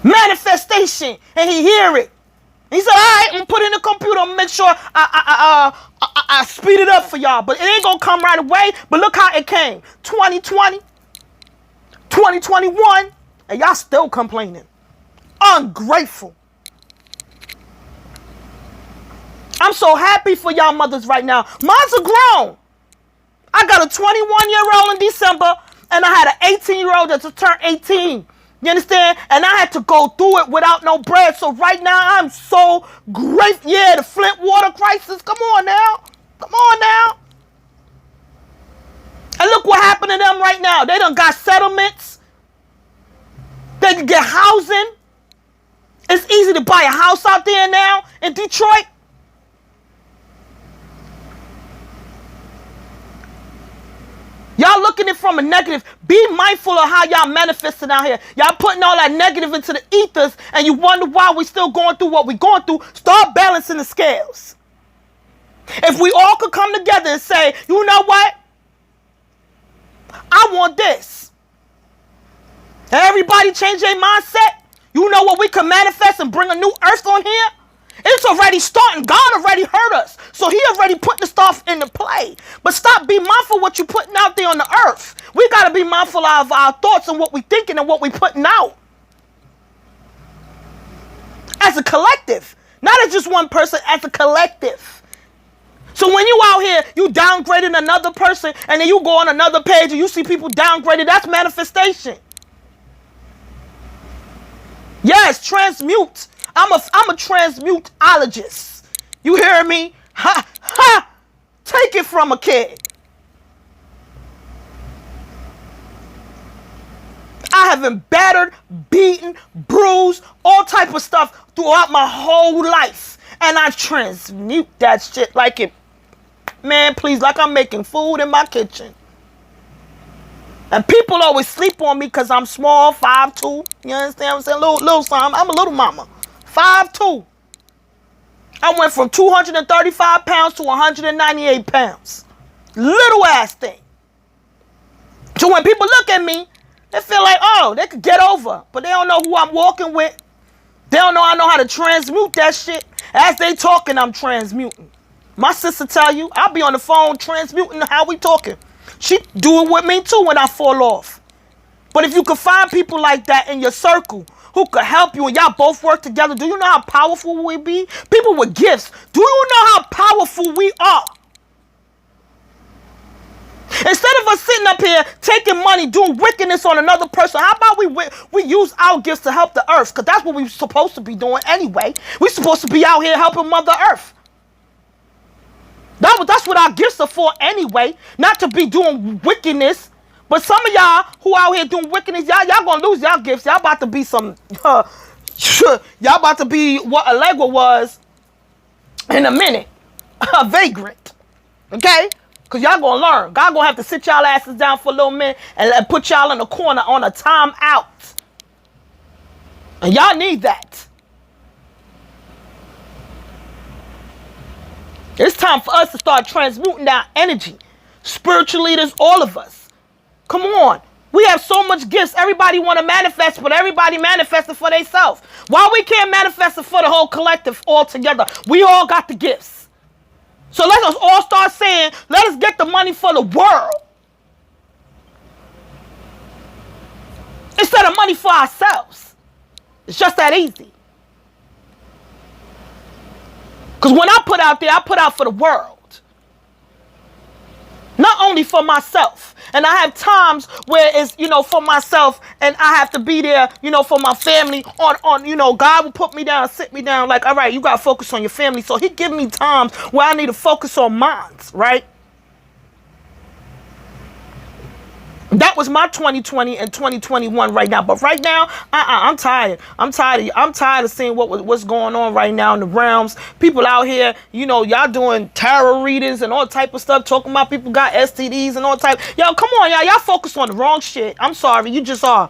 Manifestation. And he hear it. He said, all right, I'm going to put it in the computer. I'm going to make sure I speed it up for y'all. But it ain't going to come right away. But look how it came. 2020, 2021, and y'all still complaining. Ungrateful. I'm so happy for y'all mothers right now. Mine's are grown. I got a 21-year-old in December, and I had an 18-year-old that just turned 18. You understand? And I had to go through it without no bread. So right now, I'm so grateful. Yeah, the Flint water crisis. Come on now. Come on now. And look what happened to them right now. They done got settlements. They can get housing. It's easy to buy a house out there now in Detroit. Y'all looking at it from a negative. Be mindful of how y'all manifesting out here. Y'all putting all that negative into the ethers and you wonder why we still going through what we going through. Start balancing the scales. If we all could come together and say, you know what? I want this. And everybody change their mindset. You know what we can manifest and bring a new earth on here? It's already starting. God already heard us. So he already put the stuff into play. But stop being mindful of what you're putting out there on the earth. We got to be mindful of our thoughts and what we're thinking and what we're putting out. As a collective. Not as just one person, as a collective. So when you out here, you downgrading another person and then you go on another page and you see people downgraded, that's manifestation. Yes, transmute. I'm a transmuteologist. You hear me? Ha, ha! Take it from a kid. I have been battered, beaten, bruised, all type of stuff throughout my whole life. And I transmute that shit like it, man, please, like I'm making food in my kitchen. And people always sleep on me because I'm small, 5'2". You understand what I'm saying? Little something. I'm a little mama. 5'2". I went from 235 pounds to 198 pounds. Little ass thing. So when people look at me, they feel like, oh, they could get over. But they don't know who I'm walking with. They don't know I know how to transmute that shit. As they talking, I'm transmuting. My sister tell you, I'll be on the phone transmuting how we talking. She do it with me too when I fall off. But if you could find people like that in your circle who could help you and y'all both work together, do you know how powerful we be? People with gifts, do you know how powerful we are? Instead of us sitting up here taking money, doing wickedness on another person, how about we use our gifts to help the earth? Because that's what we're supposed to be doing anyway. We're supposed to be out here helping Mother Earth. That's what our gifts are for anyway. Not to be doing wickedness. But some of y'all who out here doing wickedness, y'all gonna lose y'all gifts. Y'all about to be some, y'all about to be what Allegra was in a minute. A vagrant. Okay? Because y'all gonna learn. God gonna have to sit y'all asses down for a little minute and put y'all in the corner on a time out. And y'all need that. It's time for us to start transmuting our energy. Spiritual leaders, all of us. Come on. We have so much gifts. Everybody want to manifest, but everybody manifesting for themselves. Why we can't manifest it for the whole collective all together? We all got the gifts. So let us all start saying, let us get the money for the world. Instead of money for ourselves. It's just that easy. Because when I put out there, I put out for the world. Not only for myself. And I have times where it's, for myself, and I have to be there, for my family on, God will put me down, sit me down, like, all right, you got to focus on your family. So he give me times where I need to focus on mine, right? That was my 2020 and 2021 right now. But right now, I'm tired. I'm tired of seeing what's going on right now in the realms. People out here, y'all doing tarot readings and all type of stuff, talking about people got STDs and all type. Yo, come on, y'all focus on the wrong shit. I'm sorry, you just are.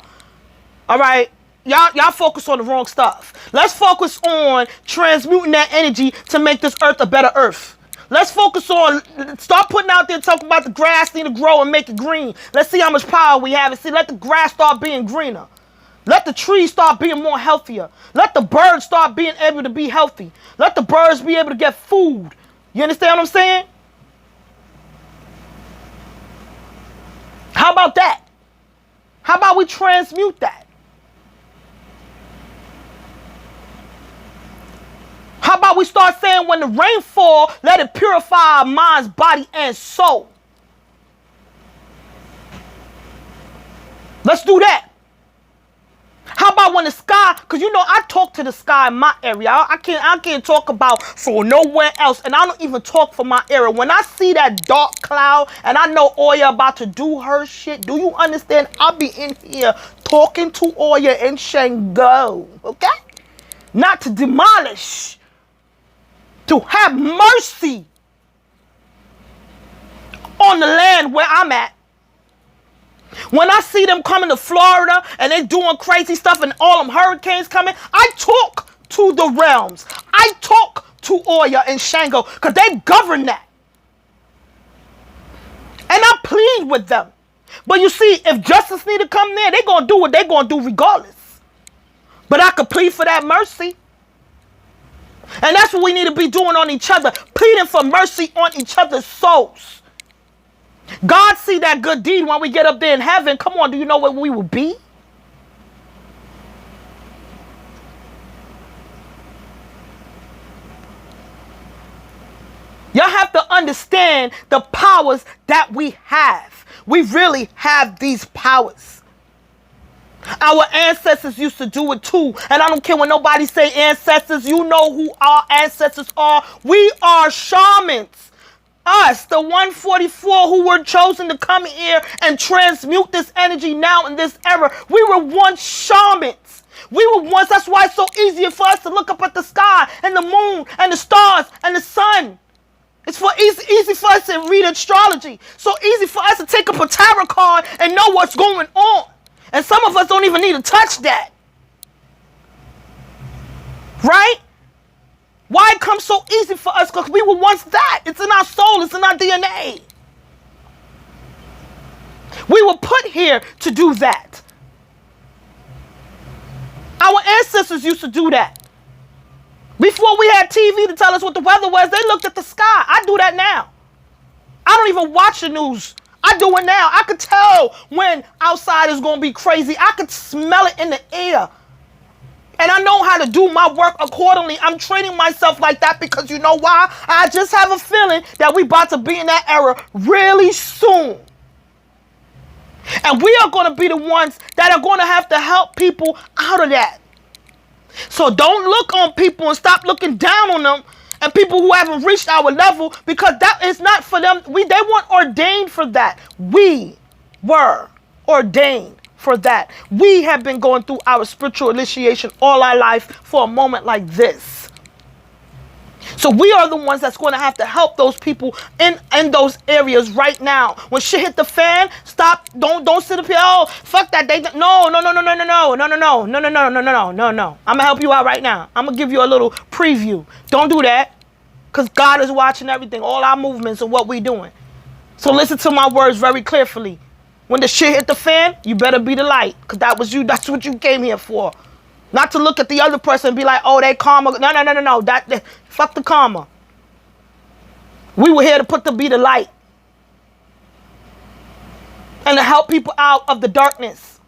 All right? Y'all focus on the wrong stuff. Let's focus on transmuting that energy to make this earth a better earth. Let's focus on, start putting out there talking about the grass need to grow and make it green. Let's see how much power we have and see, let the grass start being greener. Let the trees start being more healthier. Let the birds start being able to be healthy. Let the birds be able to get food. You understand what I'm saying? How about that? How about we transmute that? How about we start saying when the rain fall, let it purify our minds, body, and soul. Let's do that. How about when the sky, because I talk to the sky in my area. I can't talk about for nowhere else. And I don't even talk for my area. When I see that dark cloud and I know Oya about to do her shit, do you understand? I'll be in here talking to Oya and Shango. Okay? Not to demolish. To have mercy on the land where I'm at. When I see them coming to Florida and they doing crazy stuff and all them hurricanes coming, I talk to the realms. I talk to Oya and Shango because they govern that. And I plead with them. But you see, if justice need to come there, they're going to do what they're going to do regardless. But I could plead for that mercy. And that's what we need to be doing on each other. Pleading for mercy on each other's souls. God see that good deed when we get up there in heaven. Come on, do you know where we will be? Y'all have to understand the powers that we have. We really have these powers. Our ancestors used to do it too. And I don't care when nobody say ancestors. You know who our ancestors are. We are shamans. Us, the 144 who were chosen to come here and transmute this energy now in this era. We were once shamans. We were once, that's why it's so easy for us to look up at the sky and the moon and the stars and the sun. It's easy for us to read astrology. So easy for us to take up a tarot card and know what's going on. And some of us don't even need to touch that. Right? Why it comes so easy for us? Because we were once that. It's in our soul. It's in our DNA. We were put here to do that. Our ancestors used to do that. Before we had TV to tell us what the weather was, they looked at the sky. I do that now. I don't even watch the news. I do it now. I could tell when outside is going to be crazy. I could smell it in the air. And I know how to do my work accordingly. I'm training myself like that because you know why? I just have a feeling that we about to be in that era really soon. And we are going to be the ones that are going to have to help people out of that. So don't look on people and stop looking down on them and people who haven't reached our level, because that is not for them. They weren't ordained for that. We were ordained for that. We have been going through our spiritual initiation all our life for a moment like this. So we are the ones that's going to have to help those people in those areas right now. When shit hit the fan, stop. Don't sit up here. Oh, fuck that. No. I'm gonna help you out right now. I'm gonna give you a little preview. Don't do that, because God is watching everything, all our movements and what we doing. So listen to my words very carefully. When the shit hit the fan, you better be the light, because that was you. That's what you came here for. Not to look at the other person and be like, oh, they karma. No. Fuck the karma. We were here to be the light. And to help people out of the darkness.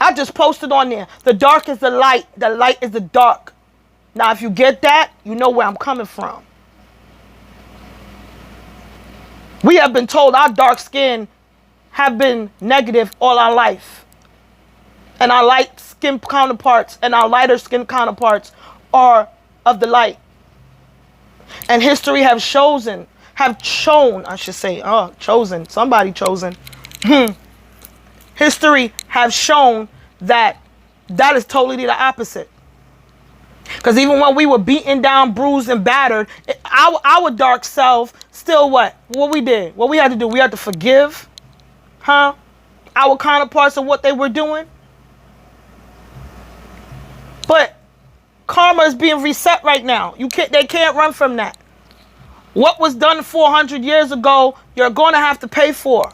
I just posted on there. The dark is the light. The light is the dark. Now, if you get that, you know where I'm coming from. We have been told our dark skin have been negative all our life. And our light skin counterparts and our lighter skin counterparts are of the light. And history have shown, somebody chosen. History have shown that is totally the opposite. Because even when we were beaten down, bruised, and battered, our dark self still what? What we did? What we had to do? We had to forgive, our counterparts of what they were doing. But karma is being reset right now. They can't run from that. What was done 400 years ago, you're going to have to pay for.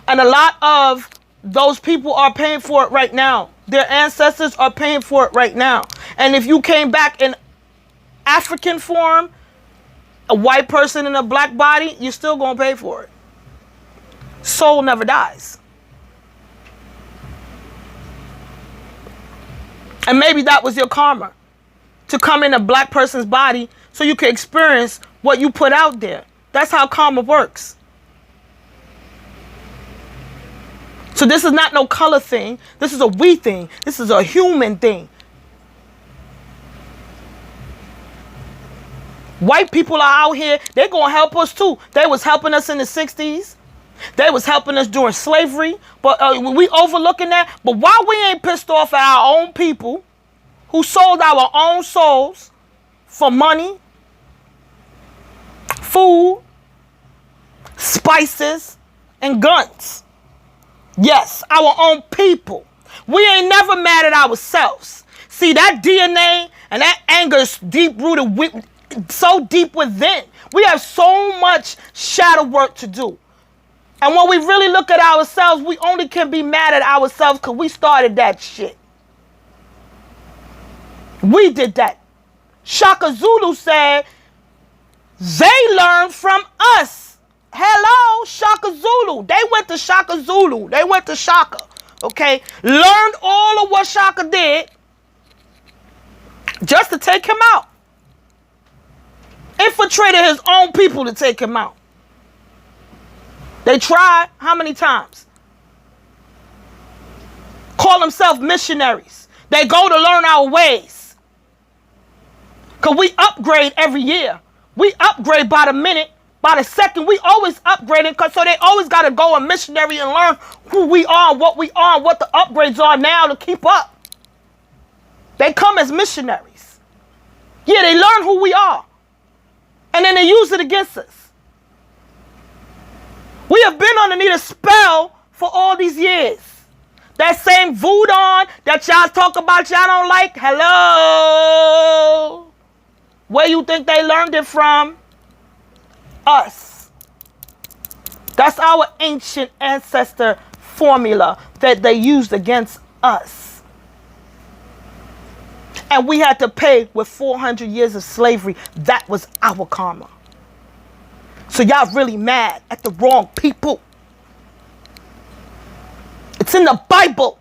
And a lot of those people are paying for it right now. Their ancestors are paying for it right now. And if you came back in African form, a white person in a black body, you're still going to pay for it. Soul never dies. And maybe that was your karma, to come in a black person's body so you can experience what you put out there. That's how karma works. So this is not no color thing. This is a we thing. This is a human thing. White people are out here. They're going to help us too. They was helping us in the 60s. They was helping us during slavery. But we overlooking that. But why we ain't pissed off at our own people who sold our own souls for money, food, spices, and guns? Yes, our own people. We ain't never mad at ourselves. See, that DNA and that anger is deep-rooted, so deep within. We have so much shadow work to do. And when we really look at ourselves, we only can be mad at ourselves because we started that shit. We did that. Shaka Zulu said, they learned from us. Hello, Shaka Zulu. They went to Shaka Zulu. They went to Shaka. Okay? Learned all of what Shaka did just to take him out. Infiltrated his own people to take him out. They tried how many times? Call themselves missionaries. They go to learn our ways. Because we upgrade every year. We upgrade by the minute, by the second. We always upgrading, so they always got to go a missionary and learn who we are, what we are, what the upgrades are now to keep up. They come as missionaries. Yeah, they learn who we are. And then they use it against us. We have been underneath a spell for all these years. That same voodoo that y'all talk about y'all don't like, hello. Where you think they learned it from? Us. That's our ancient ancestor formula that they used against us. And we had to pay with 400 years of slavery. That was our karma. So y'all really mad at the wrong people. It's in the Bible.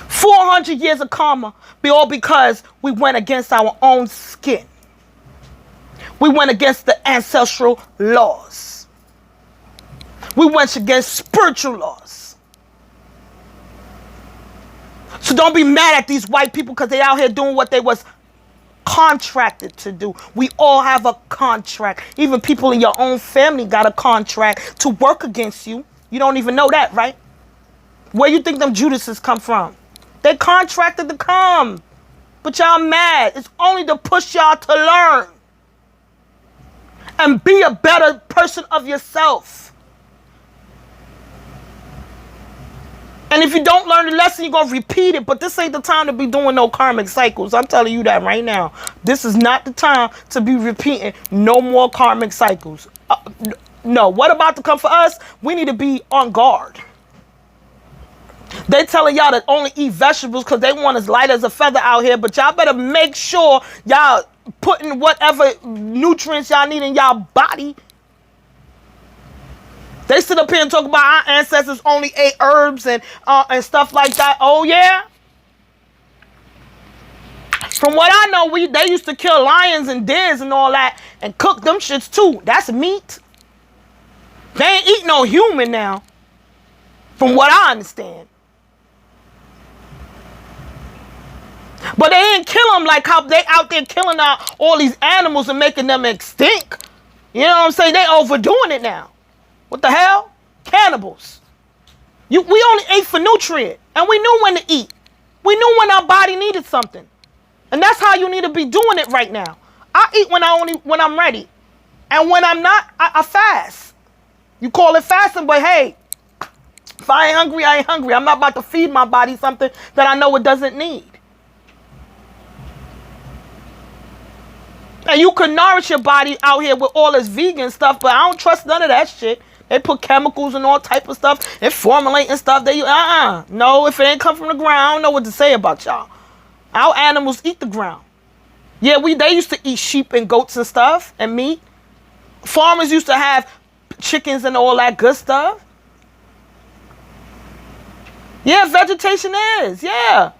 $400 years of karma, all because we went against our own skin. We went against the ancestral laws. We went against spiritual laws. So don't be mad at these white people because they out here doing what they was contracted to do. We all have a contract. Even people in your own family got a contract to work against you. You don't even know that, right? Where you think them Judases come from? They contracted to come. But y'all mad. It's only to push y'all to learn. And be a better person of yourself. And if you don't learn the lesson, you're going to repeat it. But this ain't the time to be doing no karmic cycles. I'm telling you that right now. This is not the time to be repeating no more karmic cycles. No. What about to come for us? We need to be on guard. They telling y'all to only eat vegetables because they want as light as a feather out here. But y'all better make sure y'all putting whatever nutrients y'all need in y'all body. They sit up here and talk about our ancestors only ate herbs and stuff like that. Oh, yeah? From what I know, they used to kill lions and deers and all that and cook them shits too. That's meat. They ain't eat no human now, from what I understand. But they ain't kill them like how they out there killing all these animals and making them extinct. You know what I'm saying? They overdoing it now. What the hell? Cannibals. We only ate for nutrient. And we knew when to eat. We knew when our body needed something. And that's how you need to be doing it right now. I eat when I'm ready. And when I'm not, I fast. You call it fasting, but hey, if I ain't hungry, I ain't hungry. I'm not about to feed my body something that I know it doesn't need. And you can nourish your body out here with all this vegan stuff, but I don't trust none of that shit. They put chemicals and all type of stuff. They formulating stuff. No, if it ain't come from the ground, I don't know what to say about y'all. Our animals eat the ground. Yeah, they used to eat sheep and goats and stuff and meat. Farmers used to have chickens and all that good stuff. Yeah, vegetation is. Yeah.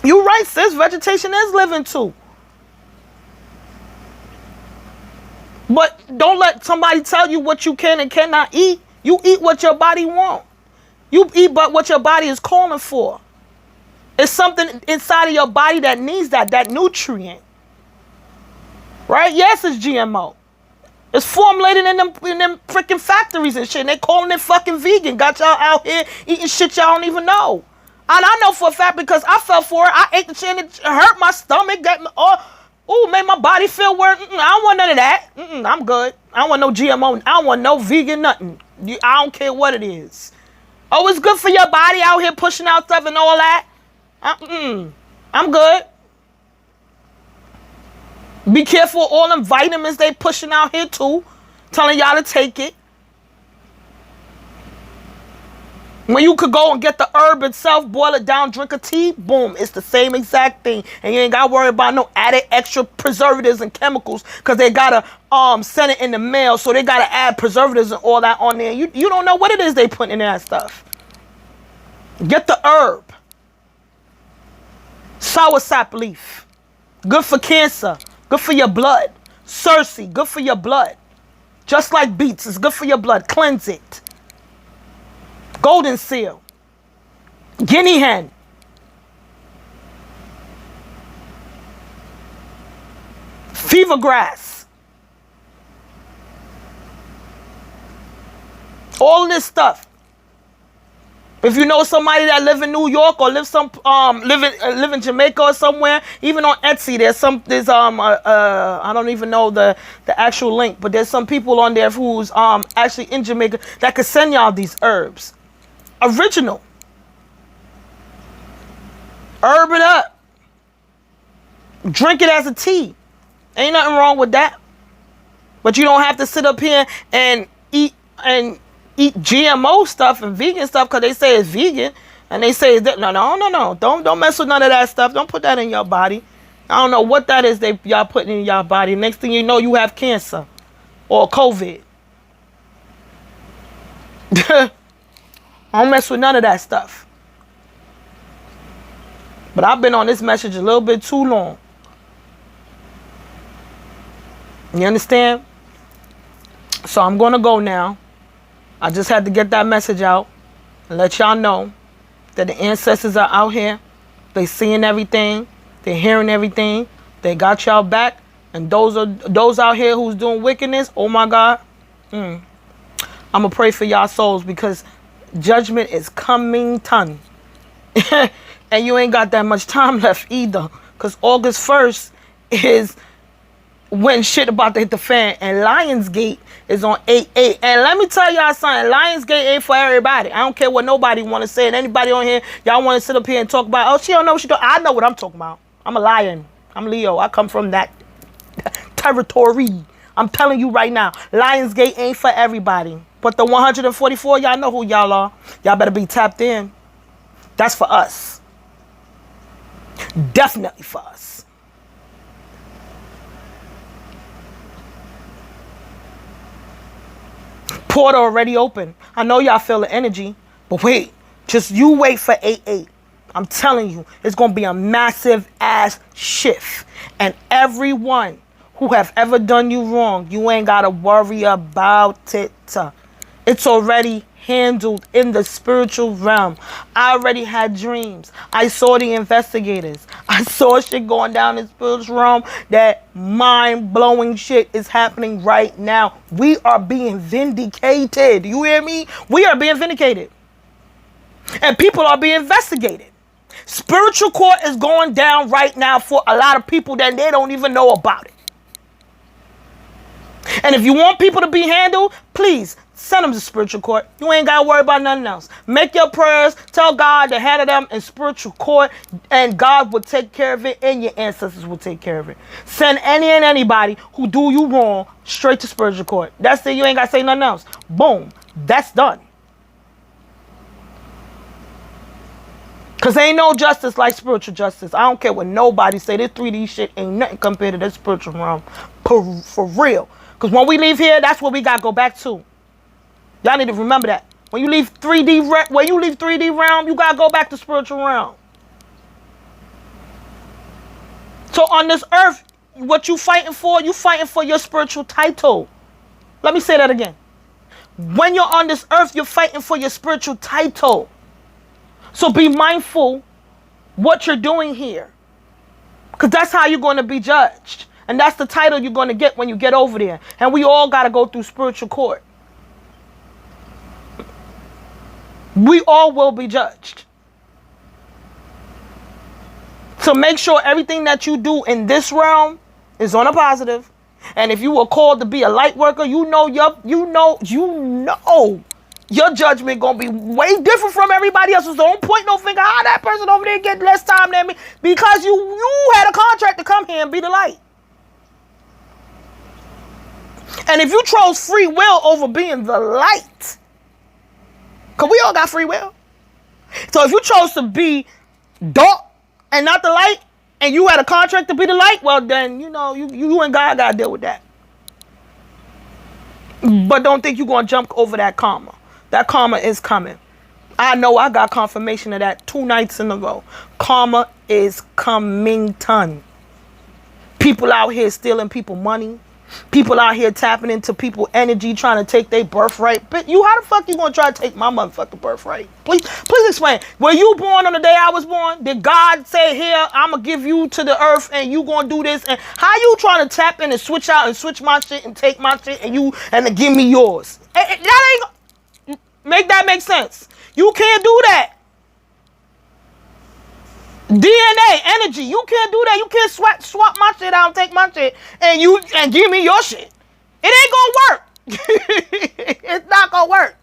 You right, sis. Vegetation is living too. But don't let somebody tell you what you can and cannot eat. You eat what your body wants. You eat but what your body is calling for. It's something inside of your body that needs that nutrient. Right? Yes, it's GMO. It's formulated in them freaking factories and shit. And they calling it fucking vegan. Got y'all out here eating shit y'all don't even know. And I know for a fact because I fell for it. I ate the shit and it hurt my stomach. Made my body feel weird. I don't want none of that. I'm good. I don't want no GMO. I don't want no vegan nothing. I don't care what it is. Oh, it's good for your body out here pushing out stuff and all that. I'm good. Be careful all them vitamins they pushing out here too. Telling y'all to take it. When you could go and get the herb itself, boil it down, drink a tea, boom, it's the same exact thing. And you ain't got to worry about no added extra preservatives and chemicals because they got to send it in the mail, so they got to add preservatives and all that on there. You don't know what it is they put in that stuff. Get the herb. Soursop leaf. Good for cancer. Good for your blood. Cersei, good for your blood. Just like beets, it's good for your blood. Cleanse it. Golden seal, guinea hen, fever grass, all this stuff. If you know somebody that live in New York or live in Jamaica or somewhere, even on Etsy, there's I don't even know the actual link, but there's some people on there who's actually in Jamaica that could send y'all these herbs. Original. Herb it up. Drink it as a tea. Ain't nothing wrong with that. But you don't have to sit up here and eat GMO stuff and vegan stuff because they say it's vegan. And they say, no. Don't mess with none of that stuff. Don't put that in your body. I don't know what that is y'all putting in your body. Next thing you know, you have cancer or COVID. I don't mess with none of that stuff. But I've been on this message a little bit too long. You understand? So I'm going to go now. I just had to get that message out and let y'all know that the ancestors are out here. They seeing everything. They hearing everything. They got y'all back. And those out here who's doing wickedness, oh my God. I'm going to pray for y'all souls because judgment is coming ton. And you ain't got that much time left either. Because August 1st is when shit about to hit the fan. And Lionsgate is on 8/8. And let me tell y'all something. Lionsgate ain't for everybody. I don't care what nobody want to say. And anybody on here, y'all want to sit up here and talk about, oh, she don't know what she doing. I know what I'm talking about. I'm a lion. I'm Leo. I come from that territory. I'm telling you right now. Lionsgate ain't for everybody. But the 144, y'all know who y'all are. Y'all better be tapped in. That's for us. Definitely for us. Portal already open. I know y'all feel the energy, but wait. Just you wait for 8/8. I'm telling you, it's going to be a massive ass shift. And everyone who have ever done you wrong, you ain't got to worry about it. It's already handled in the spiritual realm. I already had dreams. I saw the investigators. I saw shit going down in the spiritual realm. That mind-blowing shit is happening right now. We are being vindicated. You hear me? We are being vindicated. And people are being investigated. Spiritual court is going down right now for a lot of people that they don't even know about it. And if you want people to be handled, please send them to spiritual court. You ain't got to worry about nothing else. Make your prayers. Tell God to handle them in spiritual court. And God will take care of it. And your ancestors will take care of it. Send any and anybody who do you wrong straight to spiritual court. That's it. You ain't got to say nothing else. Boom. That's done. Because ain't no justice like spiritual justice. I don't care what nobody say. This 3D shit ain't nothing compared to that spiritual realm. For real. Because when we leave here, that's what we got to go back to. Y'all need to remember that. When you leave 3D realm, you got to go back to spiritual realm. So on this earth, what you fighting for your spiritual title. Let me say that again. When you're on this earth, you're fighting for your spiritual title. So be mindful what you're doing here. Because that's how you're going to be judged. And that's the title you're going to get when you get over there. And we all got to go through spiritual court. We all will be judged. So make sure everything that you do in this realm is on a positive. And if you were called to be a light worker, you know your judgment gonna be way different from everybody else's. Don't point no finger. How that person over there get less time than me? Because you had a contract to come here and be the light. And if you chose free will over being the light, because we all got free will. So if you chose to be dark and not the light, and you had a contract to be the light, well then, you and God got to deal with that. But don't think you're going to jump over that karma. That karma is coming. I know I got confirmation of that 2 nights in a row. Karma is coming ton. People out here stealing people money. People out here tapping into people energy, trying to take their birthright. But how the fuck you gonna try to take my motherfucking birthright? Please explain. Were you born on the day I was born? Did God say, here, I'm gonna give you to the earth and you gonna do this? And how you trying to tap in and switch out and switch my shit and take my shit and then give me yours? That ain't make that make sense. You can't do that. DNA, energy, you can't do that. You can't swap my shit out and take my shit and give me your shit. It ain't gonna work. It's not gonna work.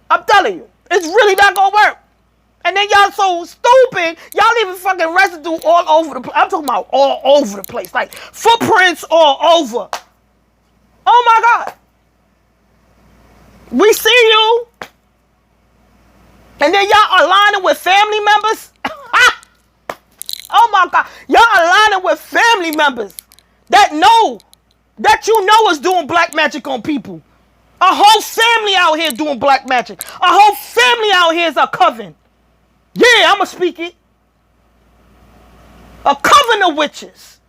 I'm telling you, it's really not gonna work. And then y'all so stupid, y'all leaving fucking residue all over the place. I'm talking about all over the place, like footprints all over. Oh my God. We see you. And then y'all aligning with family members. Oh my God. Y'all aligning with family members that you know is doing black magic on people. A whole family out here doing black magic. A whole family out here is a coven. Yeah, I'ma speak it. A coven of witches.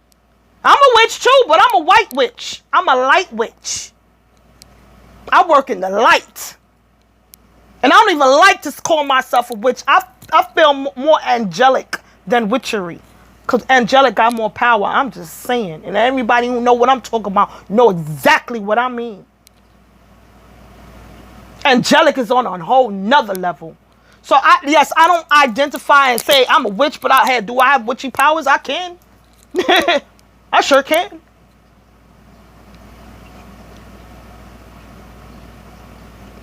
I'm a witch too, but I'm a white witch. I'm a light witch. I work in the light. And I don't even like to call myself a witch. I feel more angelic than witchery. Because angelic got more power. I'm just saying. And everybody who know what I'm talking about know exactly what I mean. Angelic is on a whole nother level. So yes, I don't identify and say I'm a witch, but do I have witchy powers? I can. I sure can.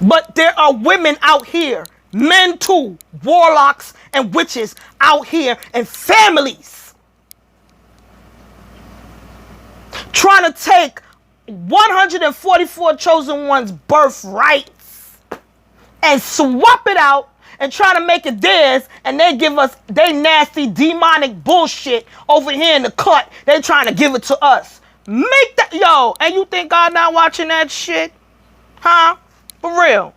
But there are women out here, men too, warlocks and witches out here, and families trying to take 144 chosen ones' birthrights and swap it out and try to make it theirs, and they give us they nasty demonic bullshit over here in the cut. They trying to give it to us. Make that, yo, and you think God not watching that shit? Huh? For real.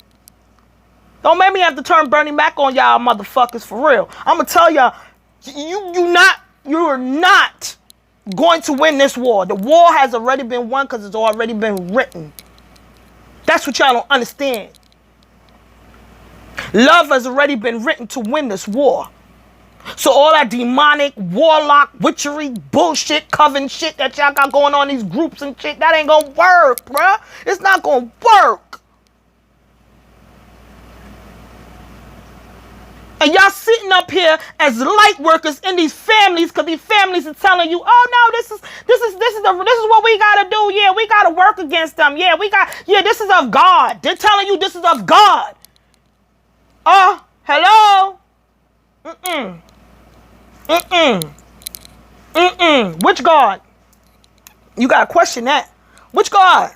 Don't make me have to turn Bernie Mac on y'all motherfuckers, for real. I'm gonna tell y'all, you're not going to win this war. The war has already been won because it's already been written. That's what y'all don't understand. Love has already been written to win this war. So all that demonic, warlock, witchery, bullshit, coven shit that y'all got going on in these groups and shit, that ain't gonna work, bruh. It's not gonna work. And y'all sitting up here as light workers in these families, because these families are telling you, oh no, this is what we gotta do. Yeah, we gotta work against them. Yeah, this is of God. They're telling you this is of God. Hello? Which God? You gotta question that. Which God?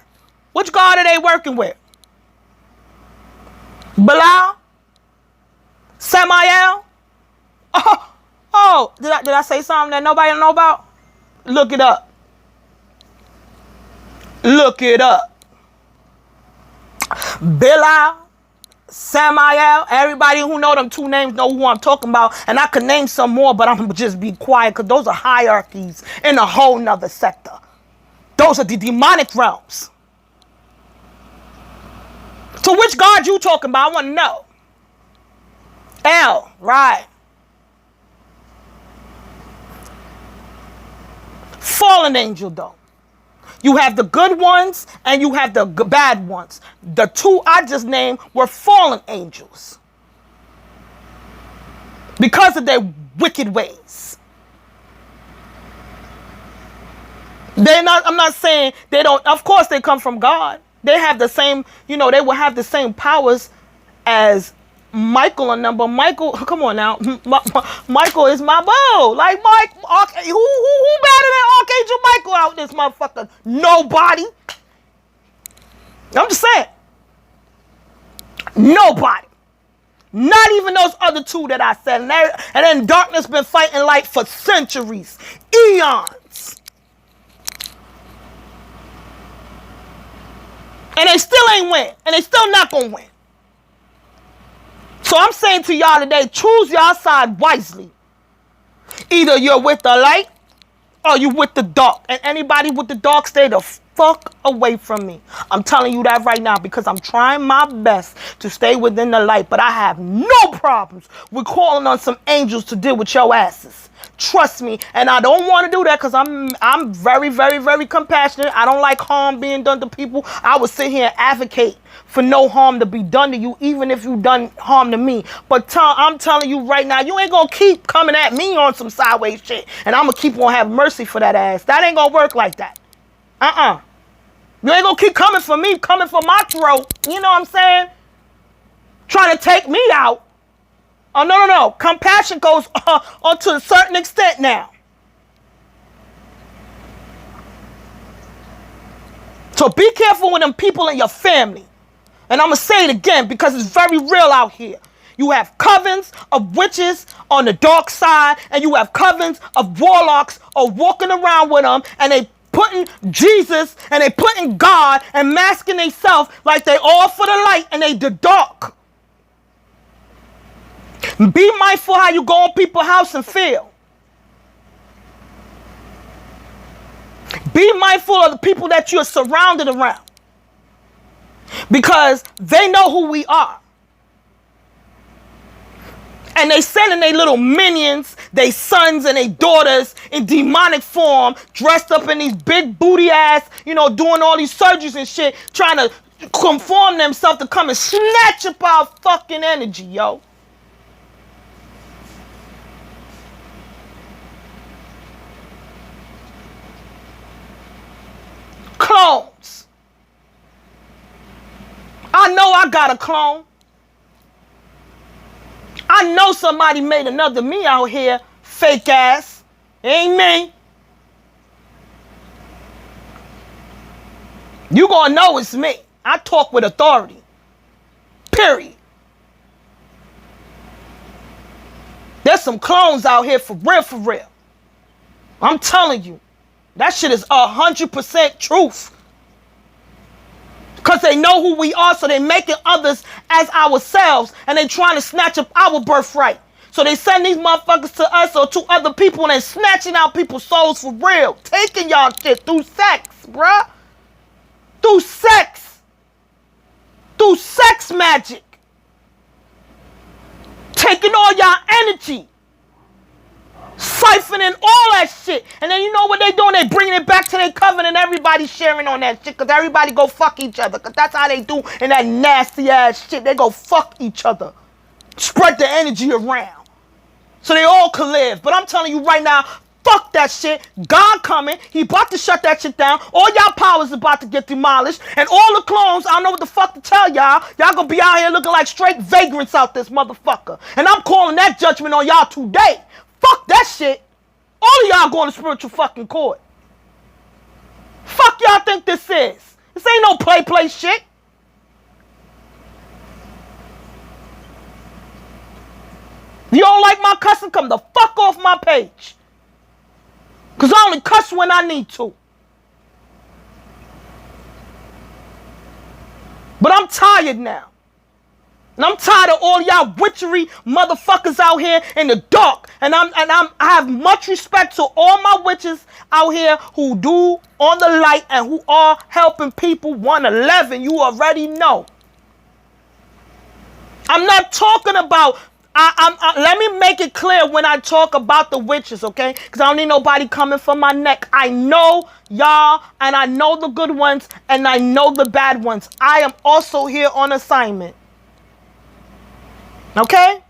Which God are they working with? Belial? Samael? Did I say something that nobody know about? Look it up. Look it up. Belial, Samael, everybody who know them two names know who I'm talking about. And I could name some more, but I'm going to just be quiet because those are hierarchies in a whole nother sector. Those are the demonic realms. So which God you talking about? I want to know. El, right. Fallen angel, though. You have the good ones and you have the bad ones. The two I just named were fallen angels because of their wicked ways. I'm not saying they don't, of course they come from God. They have the same, they will have the same powers as Michael and them, but Michael, come on now, Michael is my boo. Like who better than Archangel Michael out this motherfucker? Nobody. I'm just saying. Nobody. Not even those other two that I said. And then darkness been fighting light for centuries, eons. And they still ain't win. And they still not gonna win. So I'm saying to y'all today, choose your side wisely. Either you're with the light or you with the dark. And anybody with the dark, stay the fuck away from me. I'm telling you that right now because I'm trying my best to stay within the light. But I have no problems with calling on some angels to deal with your asses. Trust me. And I don't want to do that because I'm very, very, very compassionate. I don't like harm being done to people. I would sit here and advocate for no harm to be done to you, even if you done harm to me. But I'm telling you right now, you ain't gonna keep coming at me on some sideways shit, and I'm gonna keep on having mercy for that ass. That ain't gonna work like that. You ain't gonna keep coming for me, coming for my throat. You know what I'm saying? Trying to take me out. Oh, no. Compassion goes on to a certain extent now. So be careful with them people in your family. And I'm going to say it again because it's very real out here. You have covens of witches on the dark side, and you have covens of warlocks are walking around with them, and they putting Jesus and they putting God and masking themselves like they all for the light and they the dark. Be mindful how you go in people's house and feel. Be mindful of the people that you're surrounded around. Because they know who we are. And they sending their little minions, their sons and their daughters in demonic form, dressed up in these big booty ass, doing all these surgeries and shit, trying to conform themselves to come and snatch up our fucking energy, yo. Clones. I know I got a clone. I know somebody made another me out here, fake ass. Ain't me. You gonna know it's me. I talk with authority. Period. There's some clones out here for real, for real. I'm telling you. That shit is 100% truth. Because they know who we are, so they making others as ourselves, and they trying to snatch up our birthright. So they send these motherfuckers to us or to other people, and they snatching out people's souls for real. Taking y'all shit through sex, bruh. Through sex. Through sex magic. Taking all y'all energy. Siphoning all that shit. And then you know what they doing? They bringing it back to their coven and everybody sharing on that shit. Because everybody go fuck each other. Because that's how they do in that nasty ass shit. They go fuck each other. Spread the energy around. So they all can live. But I'm telling you right now, fuck that shit. God coming. He about to shut that shit down. All y'all powers about to get demolished. And all the clones, I don't know what the fuck to tell y'all. Y'all gonna be out here looking like straight vagrants out this motherfucker. And I'm calling that judgment on y'all today. Fuck that shit. All of y'all going to spiritual fucking court. Fuck y'all think this is? This ain't no play shit. You don't like my cussing? Come the fuck off my page. Because I only cuss when I need to. But I'm tired now. And I'm tired of all y'all witchery motherfuckers out here in the dark. And I have much respect to all my witches out here who do on the light and who are helping people 111. You already know. I'm not talking about, let me make it clear when I talk about the witches, okay? Because I don't need nobody coming for my neck. I know y'all, and I know the good ones, and I know the bad ones. I am also here on assignment. Okay?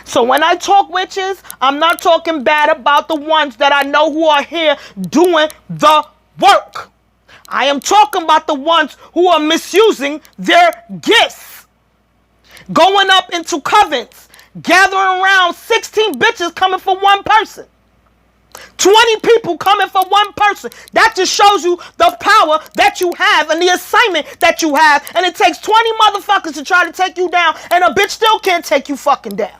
So when I talk witches, I'm not talking bad about the ones that I know who are here doing the work. I am talking about the ones who are misusing their gifts. Going up into covens, gathering around 16 bitches coming for one person. 20 people coming for one person. That just shows you the power that you have and the assignment that you have. And it takes 20 motherfuckers to try to take you down, and a bitch still can't take you fucking down.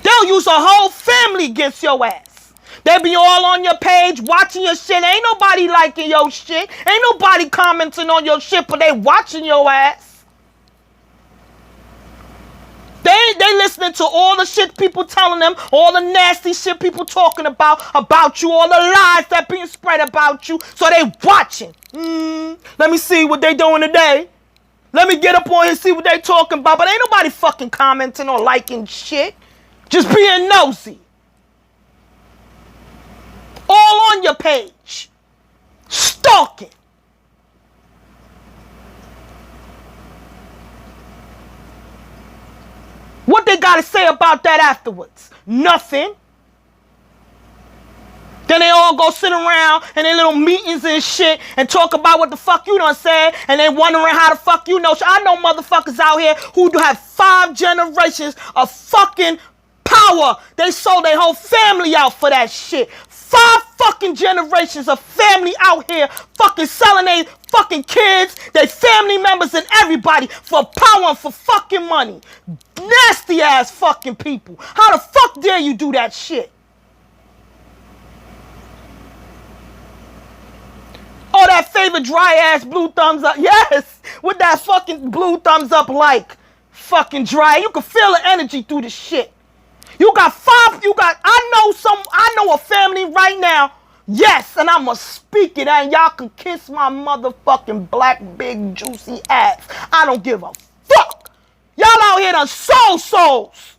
They'll use a whole family against your ass. They be all on your page watching your shit. Ain't nobody liking your shit. Ain't nobody commenting on your shit, but they watching your ass. They listening to all the shit people telling them, all the nasty shit people talking about you, all the lies that being spread about you. So they watching. Let me see what they doing today. Let me get up on here and see what they talking about. But ain't nobody fucking commenting or liking shit. Just being nosy. All on your page. Stalking. What they got to say about that afterwards? Nothing. Then they all go sit around in their little meetings and shit and talk about what the fuck you done said, and they wondering how the fuck you know. I know motherfuckers out here who do have 5 generations of fucking power. They sold their whole family out for that shit. 5 fucking generations of family out here fucking selling their fucking kids, their family members, and everybody for power and for fucking money. Nasty ass fucking people. How the fuck dare you do that shit? Oh, that favorite dry ass blue thumbs up. Yes, with that fucking blue thumbs up like fucking dry. You can feel the energy through the shit. You got 5, I know a family right now. Yes, and I'ma speak it, and y'all can kiss my motherfucking black, big, juicy ass. I don't give a fuck. out here done sold souls.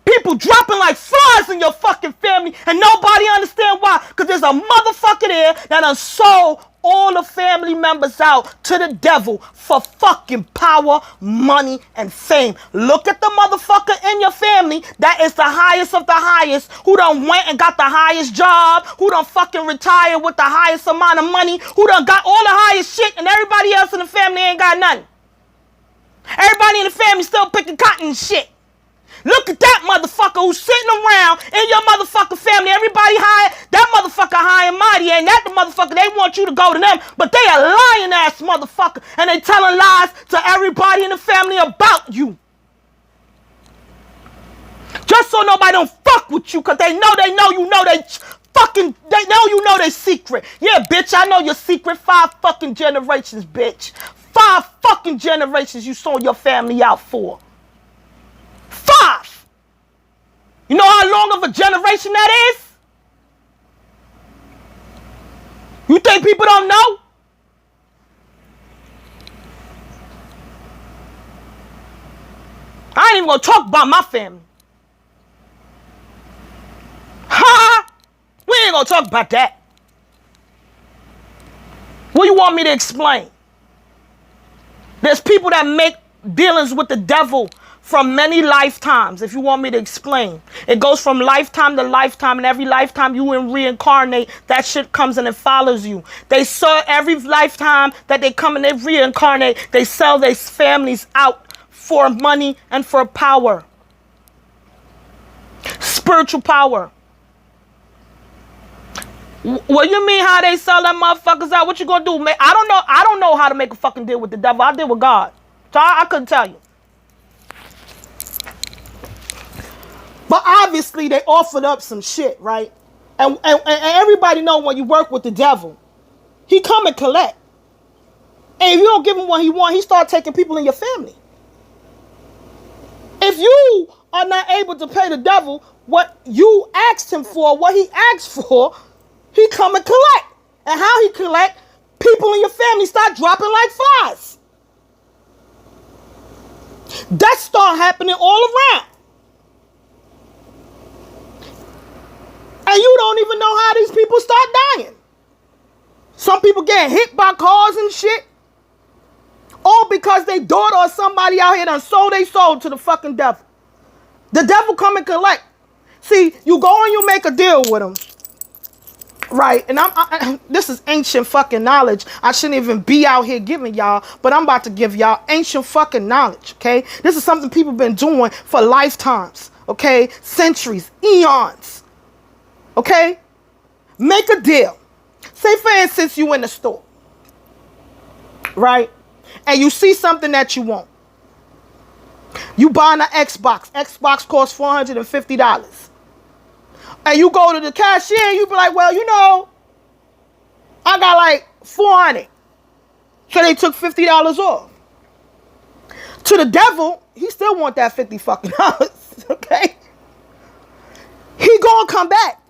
People dropping like flies in your fucking family and nobody understand why. Because there's a motherfucker there that done sold all the family members out to the devil for fucking power, money, and fame. Look at the motherfucker in your family that is the highest of the highest, who done went and got the highest job, who done fucking retired with the highest amount of money, who done got all the highest shit, and everybody else in the family ain't got nothing. Everybody in the family still picking cotton and shit. Look at that motherfucker who's sitting around in your motherfucking family. Everybody high, that motherfucker high and mighty. And that the motherfucker, they want you to go to them. But they a lying ass motherfucker. And they telling lies to everybody in the family about you. Just so nobody don't fuck with you. Because they know you know they fucking, they know you know they secret. Yeah, bitch, I know your secret. 5 fucking generations, bitch. 5 fucking generations you sold your family out for. 5. You know how long of a generation that is? You think people don't know? I ain't even gonna talk about my family. Ha! We ain't gonna talk about that. What do you want me to explain? There's people that make dealings with the devil from many lifetimes, if you want me to explain. It goes from lifetime to lifetime, and every lifetime you reincarnate, that shit comes and it follows you. They saw every lifetime that they come and they reincarnate, they sell their families out for money and for power. Spiritual power. What you mean how they sell them motherfuckers out? What you gonna do, man? I don't know how to make a fucking deal with the devil. I deal with God. So I couldn't tell you. But obviously they offered up some shit, right? And everybody know when you work with the devil, he come and collect. And if you don't give him what he want, he start taking people in your family. If you are not able to pay the devil what you asked him for, what he asked for, he come and collect. And how he collect, people in your family start dropping like flies. That start happening all around. And you don't even know how these people start dying. Some people get hit by cars and shit. All because they daughter or somebody out here done sold they soul to the fucking devil. The devil come and collect. See, you go and you make a deal with him. Right, and this is ancient fucking knowledge. I shouldn't even be out here giving y'all, but I'm about to give y'all ancient fucking knowledge, okay? This is something people been doing for lifetimes, okay? Centuries, eons. Okay? Make a deal. Say, for instance, you in the store. Right? And you see something that you want. You buying an Xbox. Xbox costs $450. And you go to the cashier and you be like, well, you know, I got like $400. So they took $50 off. To the devil, he still want that $50 fucking dollars. Okay? He gonna come back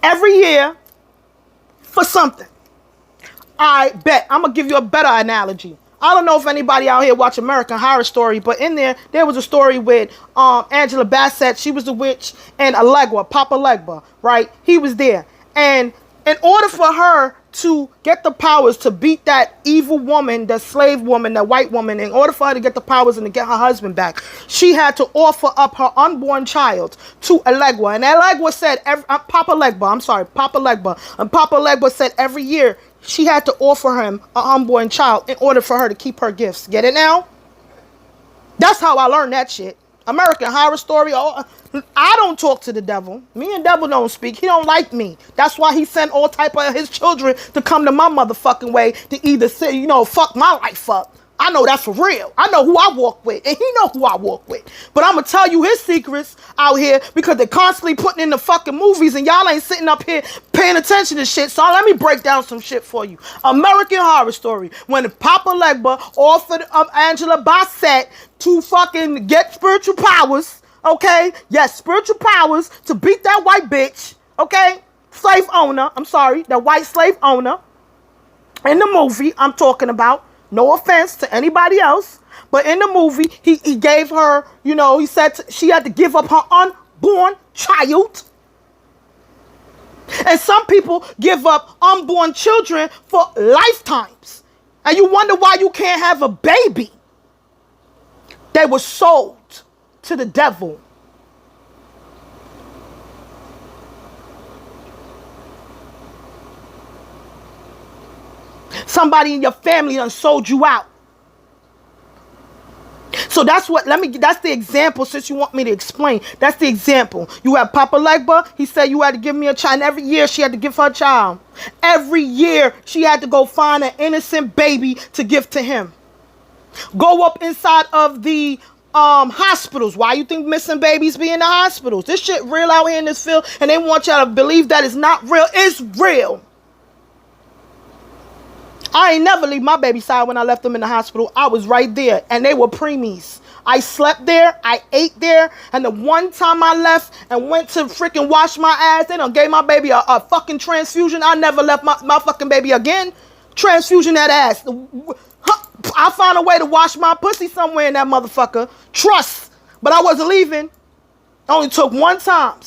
every year for something. I bet. I'm going to give you a better analogy. I don't know if anybody out here watch American Horror Story, but in there was a story with Angela Bassett. She was the witch, and Allegra, Papa Legba, right? He was there. And in order for her to get the powers to beat that evil woman, the slave woman, the white woman, in order for her to get the powers and to get her husband back, she had to offer up her unborn child to Allegra. And Allegra said, Papa Legba. And Papa Legba said every year she had to offer him an unborn child in order for her to keep her gifts. Get it now? That's how I learned that shit. American Horror Story. I don't talk to the devil. Me and devil don't speak. He don't like me. That's why he sent all type of his children to come to my motherfucking way to either say, you know, fuck my life up. I know that's for real. I know who I walk with, and he know who I walk with. But I'm gonna tell you his secrets out here because they're constantly putting in the fucking movies, and y'all ain't sitting up here paying attention to shit. So let me break down some shit for you. American Horror Story. When Papa Legba offered Angela Bassett to fucking get spiritual powers, okay? Yes, spiritual powers to beat that white bitch, okay? Slave owner. I'm sorry, that white slave owner. In the movie I'm talking about. No offense to anybody else, but in the movie, he gave her, he said she had to give up her unborn child. And some people give up unborn children for lifetimes. And you wonder why you can't have a baby. They were sold to the devil. Somebody in your family done sold you out. So that's the example, since you want me to explain. That's the example. You have Papa Legba. He said you had to give me a child. And every year she had to give her a child. Every year she had to go find an innocent baby to give to him. Go up inside of the hospitals. Why you think missing babies be in the hospitals? This shit real out here in this field, and they want y'all to believe that it's not real. It's real. I ain't never leave my baby side when I left them in the hospital. I was right there, and they were preemies. I slept there, I ate there, and the one time I left and went to freaking wash my ass, they done gave my baby a fucking transfusion. I never left my fucking baby again. Transfusion that ass. I found a way to wash my pussy somewhere in that motherfucker. Trust. But I wasn't leaving. Only took one time.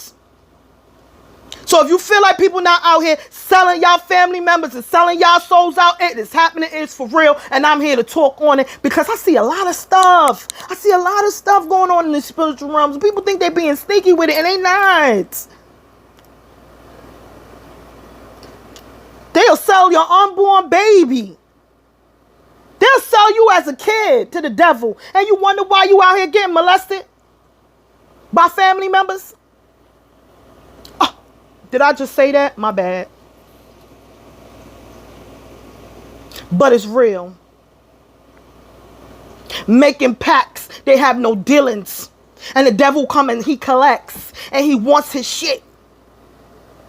So if you feel like people not out here selling y'all family members and selling y'all souls out, it is happening. It's for real. And I'm here to talk on it because I see a lot of stuff. I see a lot of stuff going on in the spiritual realms. People think they're being sneaky with it, and they not. They'll sell your unborn baby. They'll sell you as a kid to the devil. And you wonder why you out here getting molested by family members? Oh, did I just say that? My bad. But it's real. Making pacts. They have no dealings. And the devil come and he collects. And he wants his shit.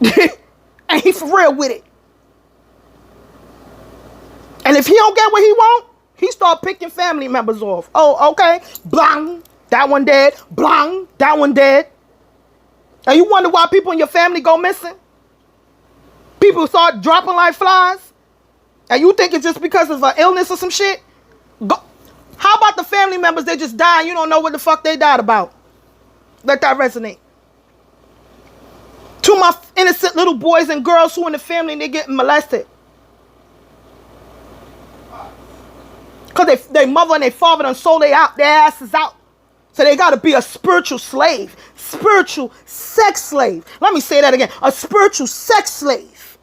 And he for real with it. And if he don't get what he want, he start picking family members off. Oh, okay. Blang. That one dead. Blang. That one dead. And you wonder why people in your family go missing? People start dropping like flies. And you think it's just because of an illness or some shit? How about the family members, they just die and you don't know what the fuck they died about? Let that resonate. To my innocent little boys and girls who in the family and they getting molested. Because they mother and they father done sold their asses out. So they got to be a spiritual slave. Spiritual sex slave. Let me say that again. A spiritual sex slave.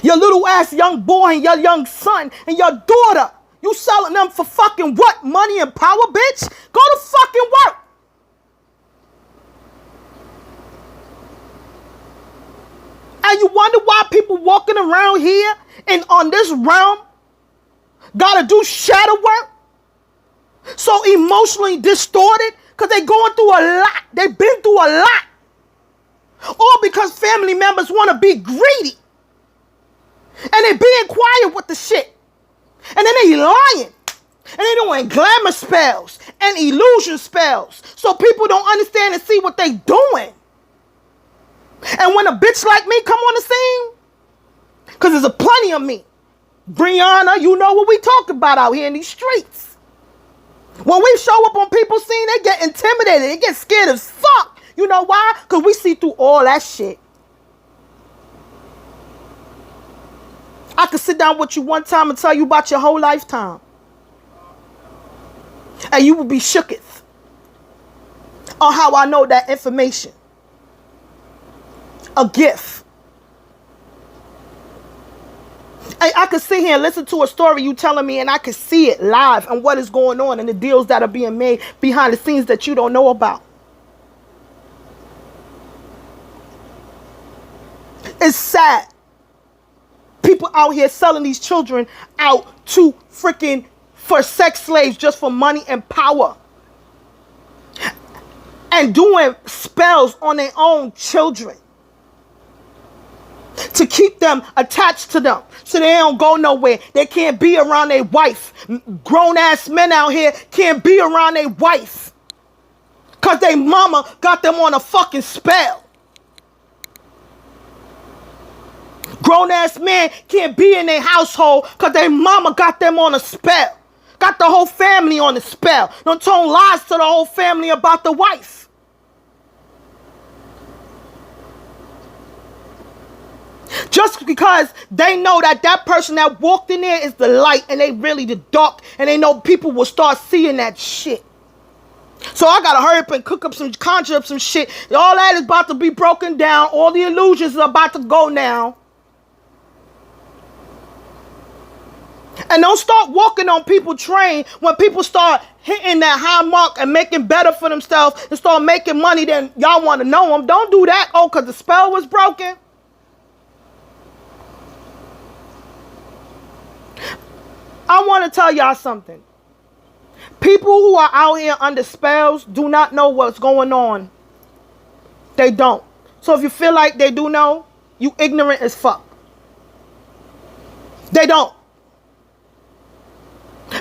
Your little ass young boy and your young son and your daughter. You selling them for fucking what? Money and power, bitch? Go to fucking work. And you wonder why people walking around here and on this realm gotta do shadow work? So emotionally distorted because they going through a lot. They've been through a lot. Or because family members want to be greedy. And they being quiet with the shit. And then they lying. And they doing glamour spells and illusion spells. So people don't understand and see what they doing. And when a bitch like me come on the scene, because there's a plenty of me, Brianna, you know what we talk about out here in these streets. When we show up on people's scene, they get intimidated. They get scared as fuck. You know why? Because we see through all that shit. I could sit down with you one time and tell you about your whole lifetime. And you would be shooketh on how I know that information. A gift. I could sit here and listen to a story you telling me and I could see it live and what is going on and the deals that are being made behind the scenes that you don't know about. It's sad. People out here selling these children out to freaking for sex slaves just for money and power. And doing spells on their own children. To keep them attached to them. So they don't go nowhere. They can't be around their wife. Grown ass men out here can't be around their wife. Because their mama got them on a fucking spell. Grown-ass men can't be in their household because their mama got them on a spell. Got the whole family on a spell. Don't tell lies to the whole family about the wife. Just because they know that that person that walked in there is the light and they really the dark, and they know people will start seeing that shit. So I gotta hurry up and conjure up some shit. All that is about to be broken down. All the illusions are about to go now. And don't start walking on people's train when people start hitting that high mark and making better for themselves and start making money. Then y'all want to know them. Don't do that. Oh, because the spell was broken. I want to tell y'all something. People who are out here under spells do not know what's going on. They don't. So if you feel like they do know, you ignorant as fuck. They don't.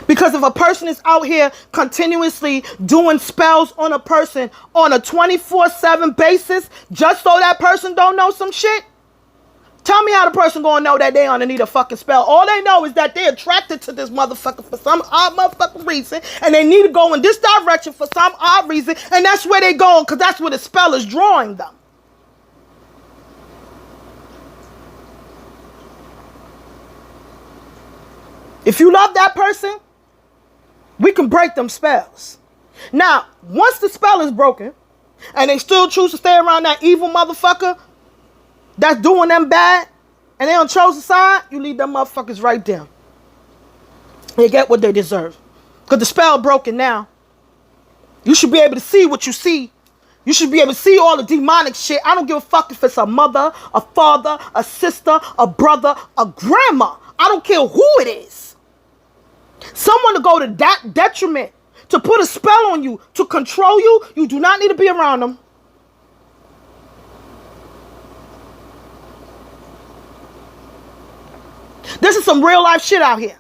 Because if a person is out here continuously doing spells on a person on a 24/7 basis, just so that person don't know some shit, tell me how the person gonna know that they underneath a fucking spell. All they know is that they're attracted to this motherfucker for some odd motherfucking reason, and they need to go in this direction for some odd reason, and that's where they going, because that's where the spell is drawing them. If you love that person, we can break them spells. Now, once the spell is broken, and they still choose to stay around that evil motherfucker that's doing them bad, and they on chosen side, you leave them motherfuckers right there. They get what they deserve. Because the spell broken now. You should be able to see what you see. You should be able to see all the demonic shit. I don't give a fuck if it's a mother, a father, a sister, a brother, a grandma. I don't care who it is. Someone to go to that detriment, to put a spell on you, to control you, you do not need to be around them. This is some real life shit out here.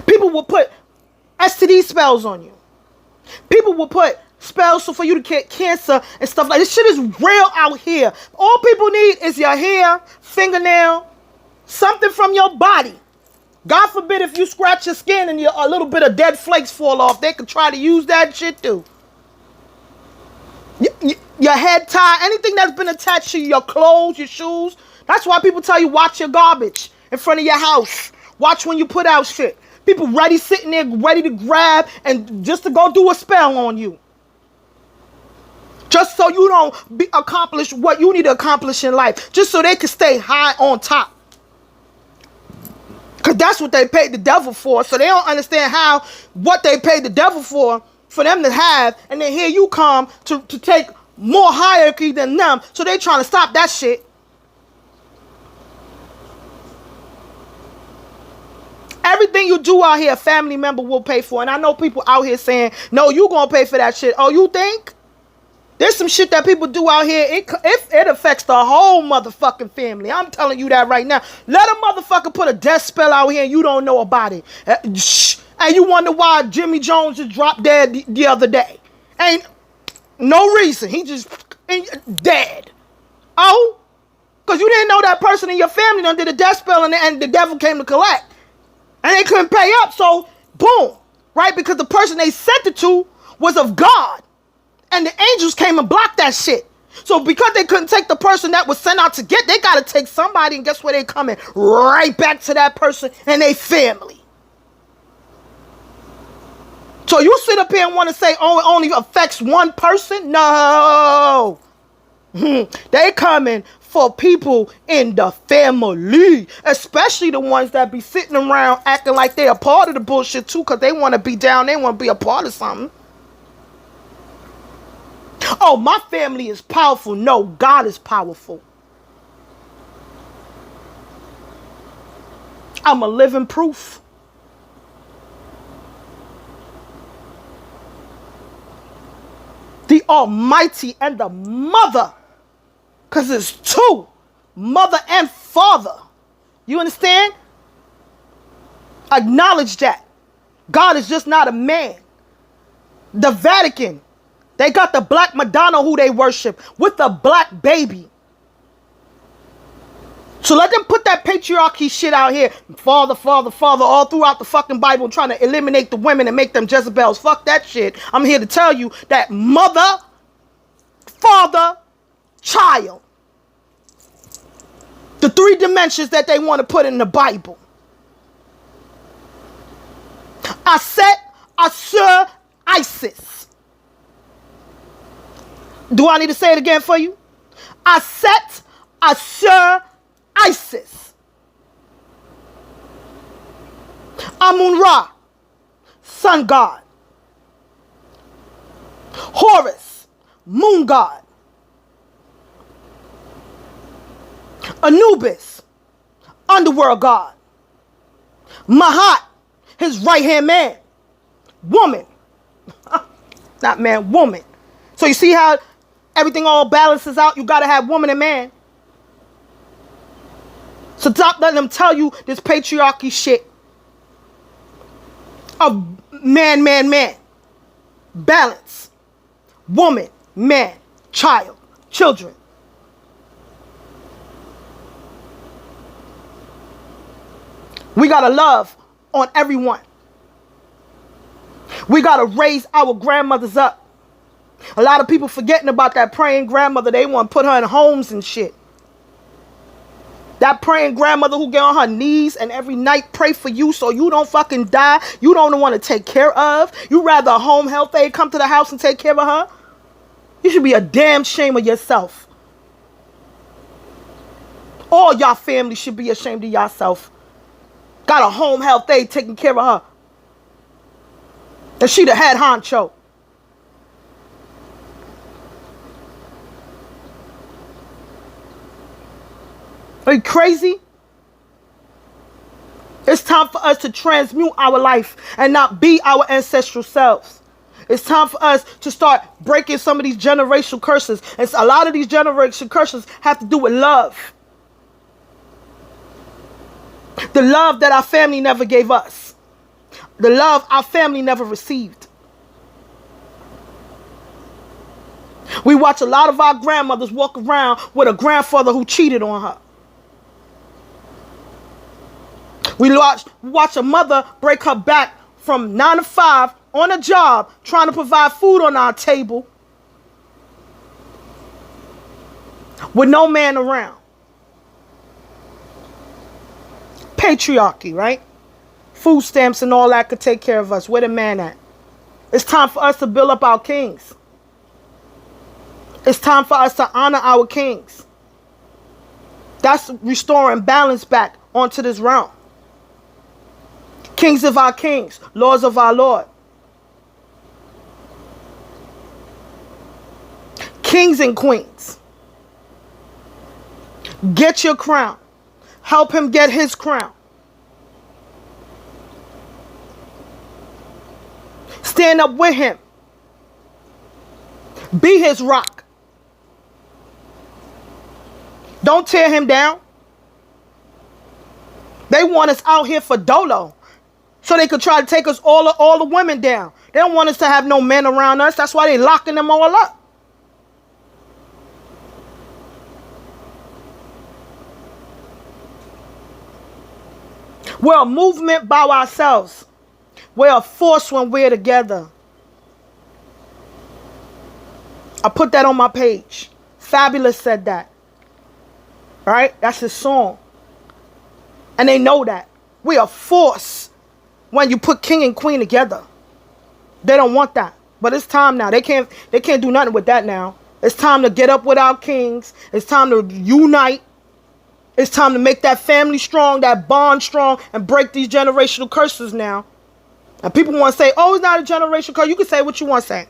People will put STD spells on you. People will put spells so for you to get cancer and stuff like this. Shit is real out here. All people need is your hair, fingernail, something from your body. God forbid if you scratch your skin and a little bit of dead flakes fall off, they could try to use that shit too. Your head tie, anything that's been attached to your clothes, your shoes. That's why people tell you watch your garbage in front of your house. Watch when you put out shit. People ready, sitting there, ready to grab and just to go do a spell on you. Just so you don't accomplish what you need to accomplish in life. Just so they can stay high on top. Because that's what they paid the devil for. So they don't understand what they paid the devil for them to have. And then here you come to take more hierarchy than them. So they trying to stop that shit. Everything you do out here, a family member will pay for. And I know people out here saying, no, you going to pay for that shit. Oh, you think? There's some shit that people do out here. It affects the whole motherfucking family. I'm telling you that right now. Let a motherfucker put a death spell out here and you don't know about it. And you wonder why Jimmy Jones just dropped dead the other day. Ain't no reason. He just dead. Oh? Because you didn't know that person in your family done did a death spell and the devil came to collect. And they couldn't pay up. So, boom. Right? Because the person they sent it to was of God. And the angels came and blocked that shit. So because they couldn't take the person that was sent out to get, they got to take somebody, and guess where they coming? Right back to that person and their family. So you sit up here and want to say, oh, it only affects one person? No. They coming for people in the family, especially the ones that be sitting around acting like they a part of the bullshit too, because they want to be down, they want to be a part of something. Oh, my family is powerful. No, God is powerful. I'm a living proof. The Almighty and the Mother, because it's two, mother and father. You understand? Acknowledge that. God is just not a man. The Vatican, they got the black Madonna who they worship with the black baby. So let them put that patriarchy shit out here. Father, father, father, all throughout the fucking Bible, trying to eliminate the women and make them Jezebels. Fuck that shit. I'm here to tell you that mother, father, child. The three dimensions that they want to put in the Bible. Aset, Assur, Isis. Do I need to say it again for you? Aset, Assur, Isis. Amun-Ra, sun god. Horus, moon god. Anubis, underworld god. Mahat, his right-hand man. Woman. Not man, woman. So you see how everything all balances out? You got to have woman and man. So stop letting them tell you this patriarchy shit of man, man, man. Balance. Woman, man, child, children. We got to love on everyone. We got to raise our grandmothers up. A lot of people forgetting about that praying grandmother. They want to put her in homes and shit. That praying grandmother who get on her knees and every night pray for you so you don't fucking die. You don't want to take care of. You rather a home health aide come to the house and take care of her. You should be a damn shame of yourself. All y'all family should be ashamed of yourself. Got a home health aide taking care of her. And she the head honcho. Are you crazy? It's time for us to transmute our life and not be our ancestral selves. It's time for us to start breaking some of these generational curses. And a lot of these generational curses have to do with love. The love that our family never gave us. The love our family never received. We watch a lot of our grandmothers walk around with a grandfather who cheated on her. We watch a mother break her back from 9 to 5 on a job trying to provide food on our table with no man around. Patriarchy, right? Food stamps and all that could take care of us. Where the man at? It's time for us to build up our kings. It's time for us to honor our kings. That's restoring balance back onto this realm. Kings of our kings, lords of our Lord. Kings and queens. Get your crown. Help him get his crown. Stand up with him. Be his rock. Don't tear him down. They want us out here for dolo. So they could try to take us all the women down. They don't want us to have no men around us. That's why they locking them all up. We're a movement by ourselves. We're a force when we're together. I put that on my page. Fabulous said that. All right? That's his song. And they know that. We're a force when you put king and queen together. They don't want that. But it's time now. They can't do nothing with that now. It's time to get up with our kings. It's time to unite. It's time to make that family strong, that bond strong, and break these generational curses now. And people want to say, oh, it's not a generational curse. You can say what you want to say.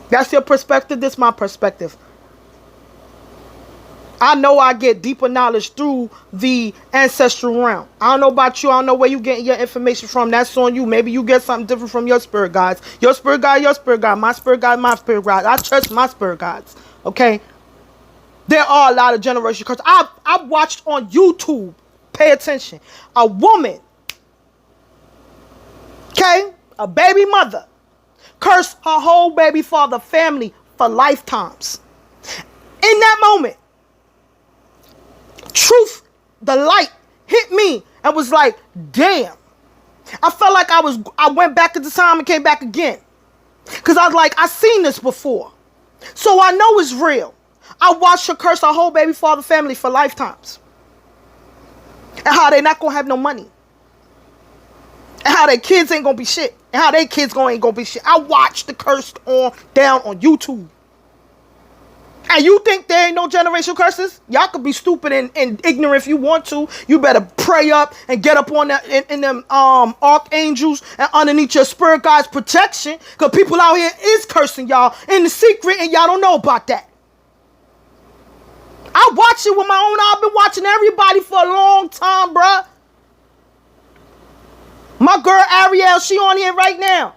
That's your perspective. This is my perspective. I know I get deeper knowledge through the ancestral realm. I don't know about you. I don't know where you getting your information from. That's on you. Maybe you get something different from your spirit guides. Your spirit guide, your spirit guide. My spirit guide, my spirit guide. I trust my spirit guides. Okay? There are a lot of generational curses. I've watched on YouTube. Pay attention. A woman, okay, a baby mother, cursed her whole baby father family for lifetimes. In that moment, truth, the light hit me and was like, damn. I felt like I went back into time and came back again. Because I was like, I seen this before. So I know it's real. I watched her curse her whole baby father family for lifetimes. And how they not going to have no money. And how their kids ain't going to be shit. And how their kids ain't going to be shit. I watched the curse down on YouTube. And you think there ain't no generational curses? Y'all could be stupid and ignorant if you want to. You better pray up and get up on that in them archangels and underneath your spirit God's protection. Because people out here is cursing y'all in the secret and y'all don't know about that. I watch it with my own eye. I've been watching everybody for a long time, bruh. My girl Ariel, she on here right now.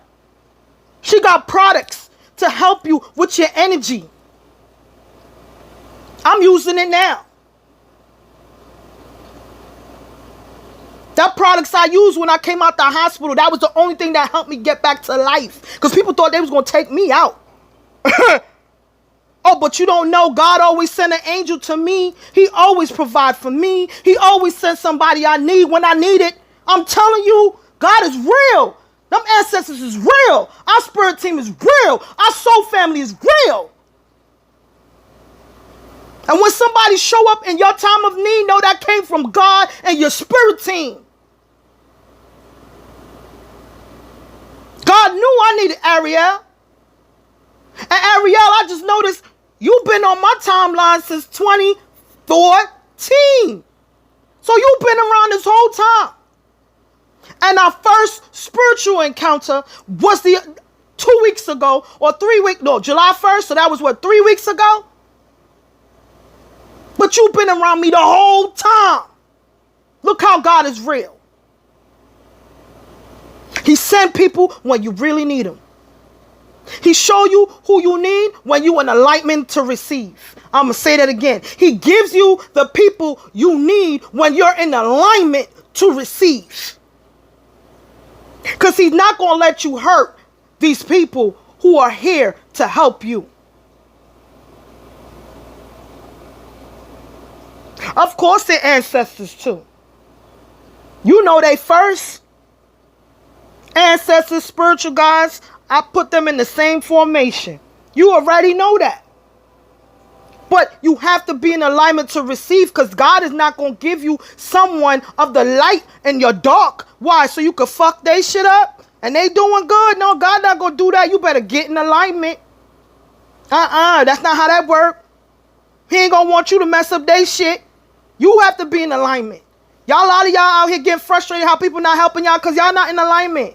She got products to help you with your energy. I'm using it now. That products I used when I came out the hospital, that was the only thing that helped me get back to life. Because people thought they was going to take me out. Oh, but you don't know. God always sent an angel to me. He always provide for me. He always sent somebody I need when I need it. I'm telling you, God is real. Them ancestors is real. Our spirit team is real. Our soul family is real. And when somebody show up in your time of need, know that came from God and your spirit team. God knew I needed Ariel. And Ariel, I just noticed you've been on my timeline since 2014. So you've been around this whole time. And our first spiritual encounter was 2 weeks ago or 3 weeks, no, July 1st. So that was what, 3 weeks ago? But you've been around me the whole time. Look how God is real. He sent people when you really need them. He show you who you need when you in alignment to receive. I'm going to say that again. He gives you the people you need when you're in alignment to receive. Because he's not going to let you hurt these people who are here to help you. Of course, they're ancestors too. You know they first. Ancestors, spiritual guides, I put them in the same formation. You already know that. But you have to be in alignment to receive, because God is not going to give you someone of the light in your dark. Why? So you can fuck they shit up? And they doing good? No, God not going to do that. You better get in alignment. That's not how that works. He ain't going to want you to mess up they shit. You have to be in alignment. A lot of y'all out here getting frustrated how people not helping y'all because y'all not in alignment.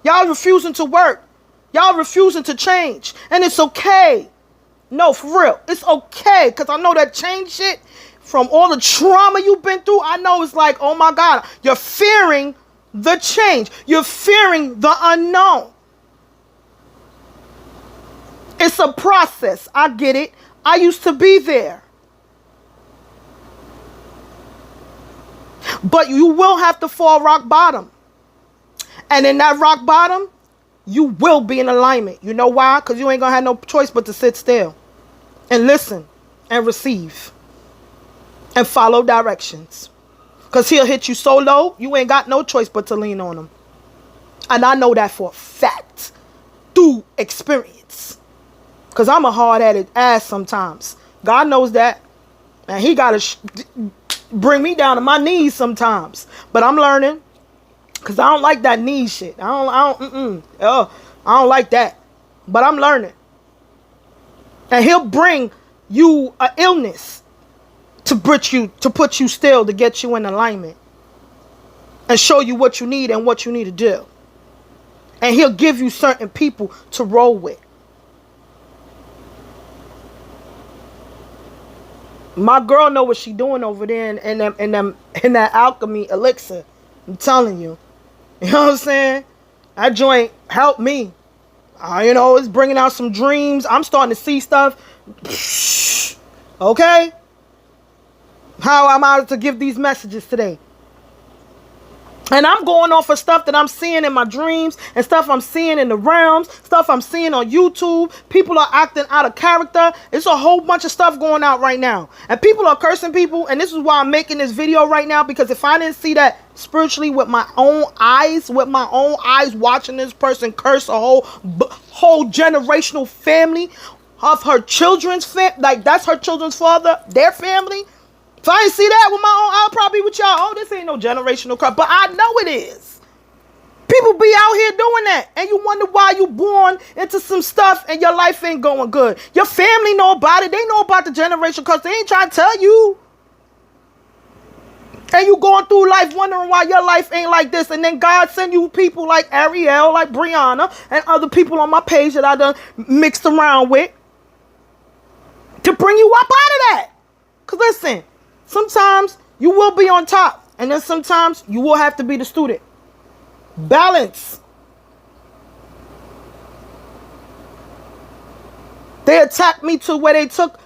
Y'all refusing to work. Y'all refusing to change. And it's okay. No, for real. It's okay. Because I know that change shit, from all the trauma you've been through, I know it's like, oh my God, you're fearing the change. You're fearing the unknown. It's a process. I get it. I used to be there. But you will have to fall rock bottom. And in that rock bottom, you will be in alignment. You know why? Because you ain't going to have no choice but to sit still and listen and receive and follow directions. Because he'll hit you so low, you ain't got no choice but to lean on him. And I know that for a fact through experience. Because I'm a hard-headed ass sometimes. God knows that. And he got to bring me down to my knees sometimes. But I'm learning. Because I don't like that knee shit. I don't like that. But I'm learning. And he'll bring you an illness to put you still, to get you in alignment. And show you what you need and what you need to do. And he'll give you certain people to roll with. My girl know what she doing over there in that alchemy elixir. I'm telling you. You know what I'm saying? That joint helped me. It's bringing out some dreams. I'm starting to see stuff. Okay? How am I to give these messages today? And I'm going off of stuff that I'm seeing in my dreams and stuff I'm seeing in the realms, stuff I'm seeing on YouTube. People are acting out of character. It's a whole bunch of stuff going out right now. And people are cursing people. And this is why I'm making this video right now. Because if I didn't see that spiritually with my own eyes, watching this person curse a whole generational family of her children's like that's her children's father, their family. If I didn't see that with my own, I'll probably be with y'all. Oh, this ain't no generational crap. But I know it is. People be out here doing that. And you wonder why you born into some stuff and your life ain't going good. Your family know about it. They know about the generation because they ain't trying to tell you. And you going through life wondering why your life ain't like this. And then God send you people like Ariel, like Brianna, and other people on my page that I done mixed around with to bring you up out of that. Because listen, sometimes you will be on top. And then sometimes you will have to be the student. Balance. They attacked me to where they took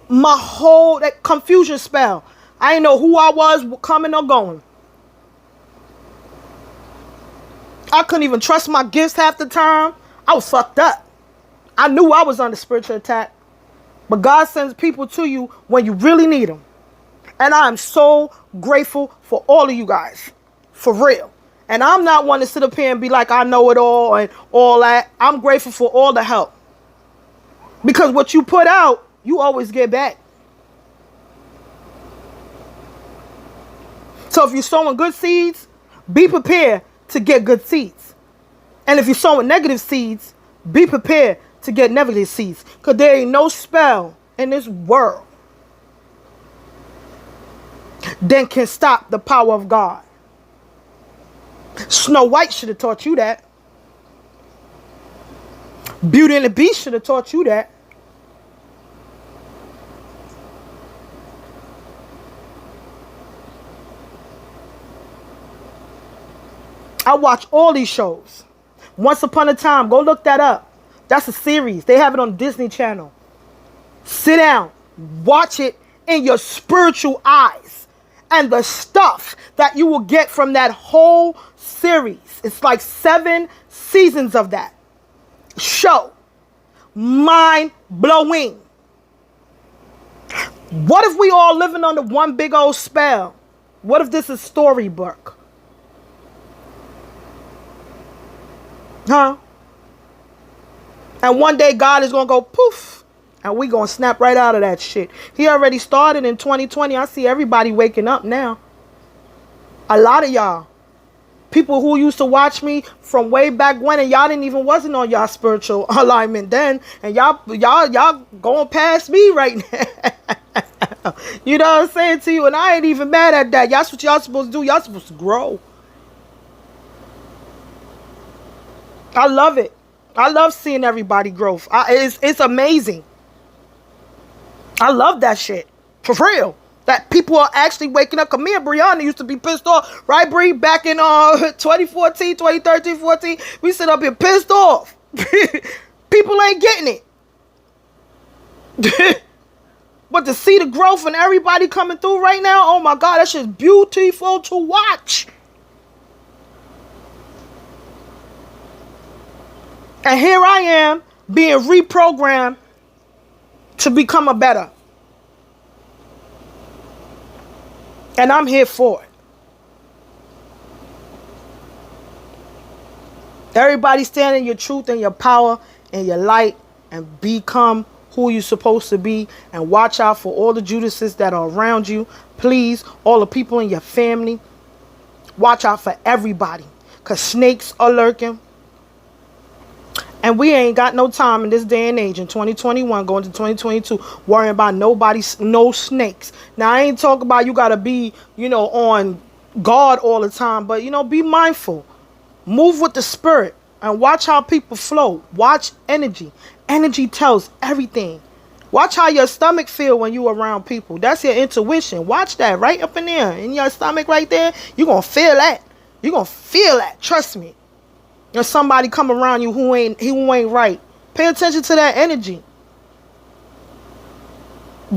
my whole that confusion spell. I didn't know who I was coming or going. I couldn't even trust my gifts half the time. I was fucked up. I knew I was under spiritual attack. But God sends people to you when you really need them. And I am so grateful for all of you guys. For real. And I'm not one to sit up here and be like, I know it all and all that. I'm grateful for all the help. Because what you put out, you always get back. So if you're sowing good seeds, be prepared to get good seeds. And if you're sowing negative seeds, be prepared to get negative seeds. Because there ain't no spell in this world that can stop the power of God. Snow White should have taught you that. Beauty and the Beast should have taught you that. I watch all these shows. Once Upon a Time, go look that up. That's a series. They have it on Disney Channel. Sit down, watch it in your spiritual eyes. And the stuff that you will get from that whole series. It's like 7 seasons of that show. Mind blowing. What if we all living under one big old spell? What if this is storybook? Huh? And one day God is going to go poof. And we going to snap right out of that shit. He already started in 2020. I see everybody waking up now. A lot of y'all. People who used to watch me from way back when. And y'all didn't even wasn't on y'all spiritual alignment then. And y'all going past me right now. You know what I'm saying to you? And I ain't even mad at that. That's what y'all supposed to do. Y'all supposed to grow. I love it. I love seeing everybody grow. It's amazing. I love that shit. For real. That people are actually waking up. Cause me and Brianna used to be pissed off. Right, Bri? Back in 2014, 2013, 14. We sit up here pissed off. People ain't getting it. But to see the growth and everybody coming through right now, oh my God, that shit's beautiful to watch. And here I am being reprogrammed to become a better. And I'm here for it. Everybody stand in your truth and your power and your light and become who you're supposed to be. And watch out for all the Judases that are around you. Please, all the people in your family. Watch out for everybody. Because snakes are lurking. And we ain't got no time in this day and age in 2021 going to 2022 worrying about nobody, no snakes. Now, I ain't talking about you got to be, on guard all the time. But, be mindful. Move with the spirit and watch how people flow. Watch energy. Energy tells everything. Watch how your stomach feel when you around people. That's your intuition. Watch that right up in there. In your stomach right there, you're going to feel that. You're going to feel that. Trust me. There's somebody come around you who ain't right. Pay attention to that energy.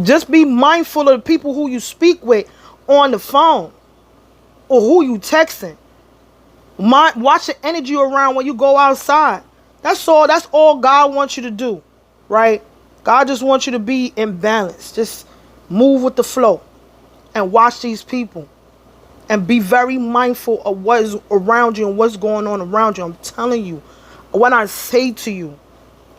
Just be mindful of the people who you speak with on the phone. or who you texting. Watch the energy around when you go outside. That's all God wants you to do, right? God just wants you to be in balance. Just move with the flow and watch these people and be very mindful of what is around you and what's going on around you. I'm telling you, when I say to you,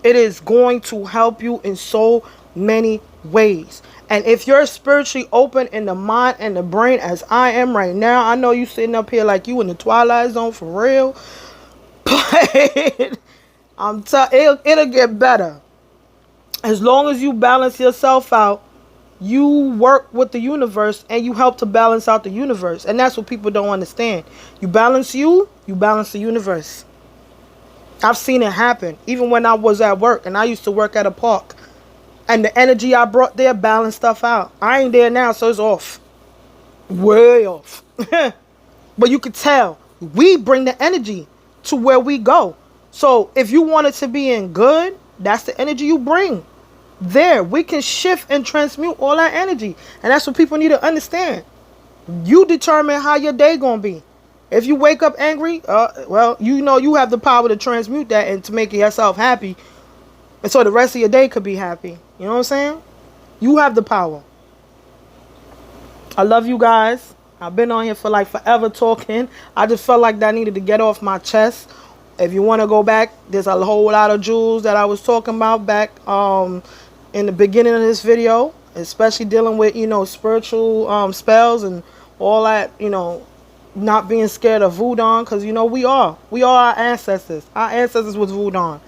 it is going to help you in so many ways. And if you're spiritually open in the mind and the brain as I am right now, I know you sitting up here like you in the Twilight Zone for real. But it'll get better. As long as you balance yourself out, you work with the universe and you help to balance out the universe. And that's what people don't understand. You balance the universe. I've seen it happen. Even when I was at work, and I used to work at a park. And the energy I brought there balanced stuff out. I ain't there now, so it's off. Way off. But you could tell, we bring the energy to where we go. So if you want it to be in good, that's the energy you bring. There, we can shift and transmute all that energy. And that's what people need to understand. You determine how your day gonna be. If you wake up angry, well, you know you have the power to transmute that and to make yourself happy. And so the rest of your day could be happy. You know what I'm saying? You have the power. I love you guys. I've been on here for like forever talking. I just felt like that I needed to get off my chest. If you want to go back, there's a whole lot of jewels that I was talking about back in the beginning of this video. Especially dealing with, spiritual spells and all that, not being scared of voodoo. Because, we are our ancestors. Our ancestors was voodoo.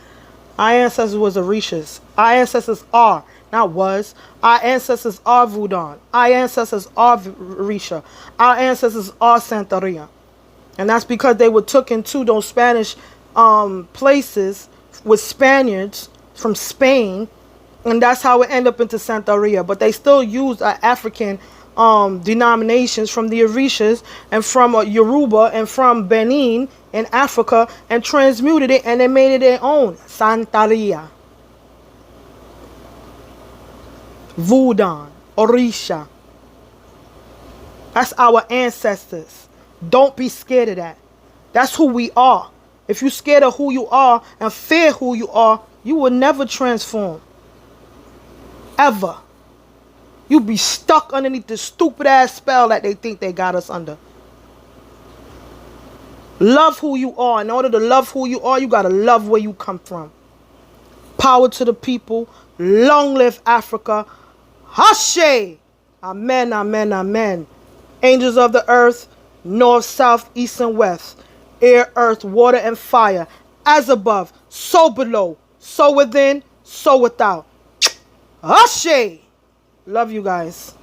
Our ancestors was Orishas. Our ancestors are, not was. Our ancestors are voodoo. Our ancestors are Orisha. Our ancestors are Santeria. And that's because they were took into those Spanish places with Spaniards from Spain. And that's how it ended up into Santeria. But they still used African denominations from the Orishas and from Yoruba and from Benin in Africa and transmuted it and they made it their own. Santeria. Voodoo. Orisha. That's our ancestors. Don't be scared of that. That's who we are. If you're scared of who you are and fear who you are, you will never transform. Ever. You be stuck underneath the stupid ass spell that they think they got us under. Love who you are. In order to love who you are, you got to love where you come from. Power to the people. Long live Africa. Hashe. Amen, amen, amen. Angels of the earth, north, south, east, and west. Air, earth, water, and fire. As above, so below. So within, so without. Hashe. Love you guys.